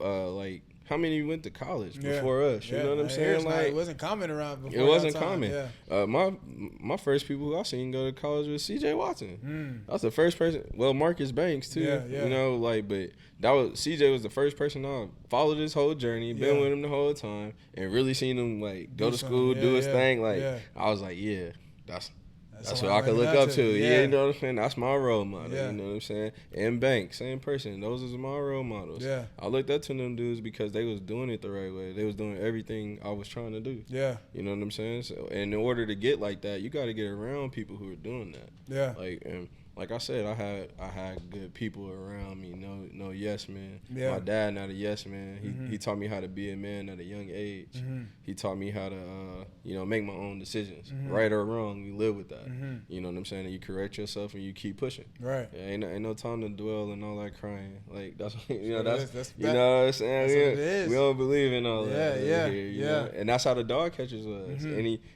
B: like, how many went to college before us? You know what I'm saying? Like,
A: it wasn't common around before.
B: It wasn't common. Yeah. My first people who I seen go to college was C.J. Watson. That's the first person. Well, Marcus Banks too. Yeah. You know, like, but C.J. was the first person I followed his whole journey, been with him the whole time, and really seen him, like, go to school, do his thing. Like, I was like, that's what I could look up to. Yeah, you know what I'm saying? That's my role model. Yeah. You know what I'm saying? And Bank, same person. Those is my role models. Yeah. I looked up to them dudes because they was doing it the right way. They was doing everything I was trying to do. Yeah. You know what I'm saying? So, and in order to get like that, you got to get around people who are doing that. Yeah. Like I said, I had good people around me. No yes man. Yeah. My dad not a yes man. He taught me how to be a man at a young age. He taught me how to make my own decisions, right or wrong. You live with that. You know what I'm saying? And you correct yourself and you keep pushing. Right. Yeah, ain't no time to dwell and all that crying. Like, that's you know that's you know what I'm saying. That's what it is. We don't believe in all that. Yeah. Here, you know? And that's how the dog catchers was.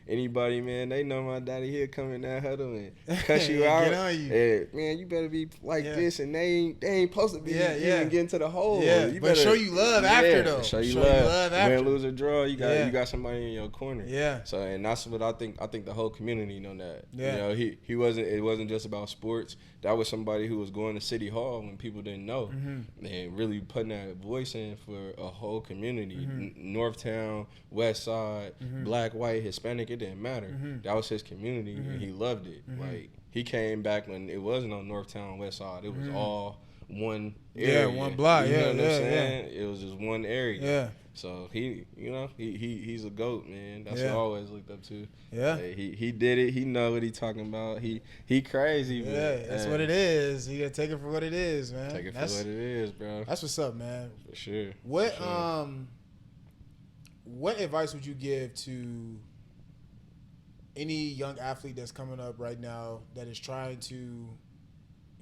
B: Anybody, man, they know my daddy. He'll come in that huddle and cuss you out. Get on you. said, man, you better be like this, and they ain't supposed to be even getting to the hole.
A: Yeah,
B: you
A: but
B: better
A: show you love after though.
B: Show you love after. Win, lose or draw, you got somebody in your corner.
A: Yeah.
B: So and that's what I think. I think the whole community know that.
A: Yeah.
B: You know, he wasn't. It wasn't just about sports. That was somebody who was going to City Hall when people didn't know, and really putting that voice in for a whole community. Northtown, West Side, Black, White, Hispanic. It didn't matter. That was his community, and he loved it. Like he came back when it wasn't on Northtown, West Side. It was all one area.
A: Yeah, one block.
B: You know what I'm
A: saying?
B: Yeah. It was just one area.
A: Yeah.
B: So he's a GOAT, man. That's what I always looked up to.
A: Yeah.
B: He did it. He know what he talking about. He crazy, man.
A: Yeah, that's what it is. You gotta take it for what it is, man.
B: Take it for what it is, bro.
A: That's what's up, man.
B: For sure.
A: What advice would you give to any young athlete that's coming up right now that is trying to, you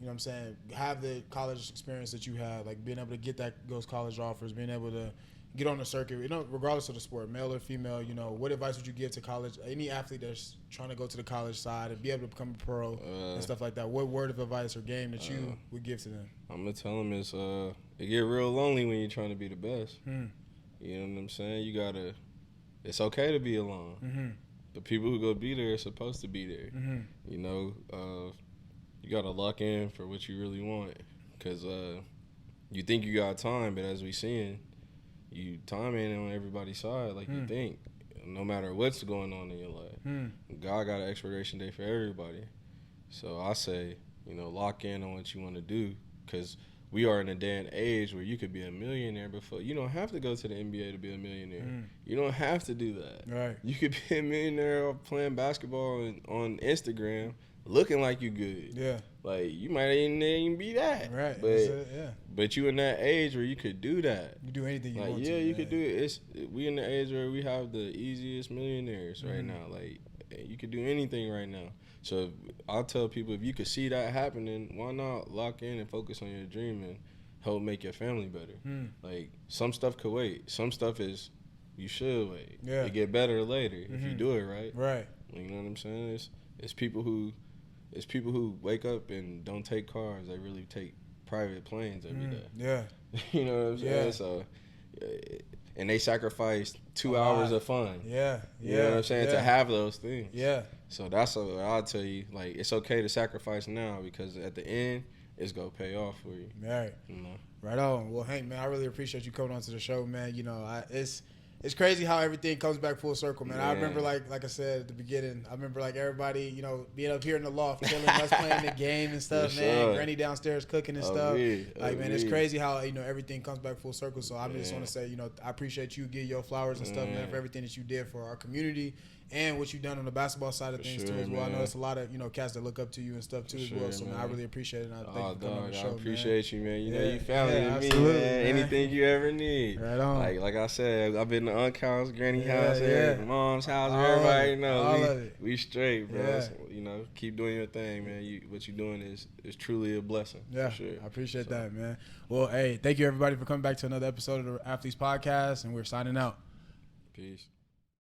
A: know what I'm saying, have the college experience that you had, like being able to get those college offers, being able to get on the circuit, you know, regardless of the sport, male or female, you know, what advice would you give to college, any athlete that's trying to go to the college side and be able to become a pro and stuff like that? What word of advice or game that you would give to them? I'm
B: going to tell them it get real lonely when you're trying to be the best. You know what I'm saying? It's okay to be alone. The people who go be there are supposed to be there. You know, you got to lock in for what you really want, because you think you got time, but as we seeing, time ain't on everybody's side like you think, no matter what's going on in your life. God got an expiration date for everybody. So I say, you know, lock in on what you want to do, because we are in a day and age where you could be a millionaire before. You don't have to go to the NBA to be a millionaire. You don't have to do that.
A: Right.
B: You could be a millionaire playing basketball on Instagram, looking like you good.
A: Yeah.
B: Like, you might even be that.
A: Right.
B: But you in that age where you could do that.
A: You do anything you
B: like,
A: want
B: yeah,
A: to.
B: You could do it. We in the age where we have the easiest millionaires right now. Like, you could do anything right now. So I'll tell people, if you could see that happening, why not lock in and focus on your dream and help make your family better? Like, some stuff could wait. Some stuff you should wait.
A: Yeah.
B: It get better later if you do it right.
A: Right.
B: You know what I'm saying? It's people who wake up and don't take cars. They really take private planes every day.
A: Yeah.
B: You know what I'm saying?
A: Yeah.
B: So, and they sacrifice 2 hours of fun.
A: Yeah.
B: You know what I'm saying?
A: Yeah.
B: To have those things.
A: Yeah.
B: So that's what I'll tell you. Like, it's okay to sacrifice now, because at the end, it's going to pay off for you.
A: Right.
B: You know?
A: Right on. Well, Hank, man, I really appreciate you coming on to the show, man. You know, it's crazy how everything comes back full circle, man. I remember, like I said at the beginning, I remember, like, everybody, you know, being up here in the loft, chilling, us playing the game and stuff, man. Granny downstairs cooking and stuff. It's crazy how, you know, everything comes back full circle. So I just want to say, you know, I appreciate you, give your flowers and stuff, man, for everything that you did for our community and what you've done on the basketball side of things, too, as well. Man. I know it's a lot of, you know, cats that look up to you and stuff, too, as well. So, man, I really appreciate it. And I thank you for coming on the show,
B: I appreciate you, man. You know, you family to me,
A: man.
B: Anything you ever need.
A: Right on.
B: Like I said, I've been to Unc's house, Granny house, Mom's house, everybody know. We straight, bro.
A: Yeah.
B: So, you know, keep doing your thing, man. What you're doing is truly a blessing.
A: Yeah,
B: for sure.
A: I appreciate that, man. Well, hey, thank you, everybody, for coming back to another episode of the Rathletes Podcast, and we're signing out.
B: Peace.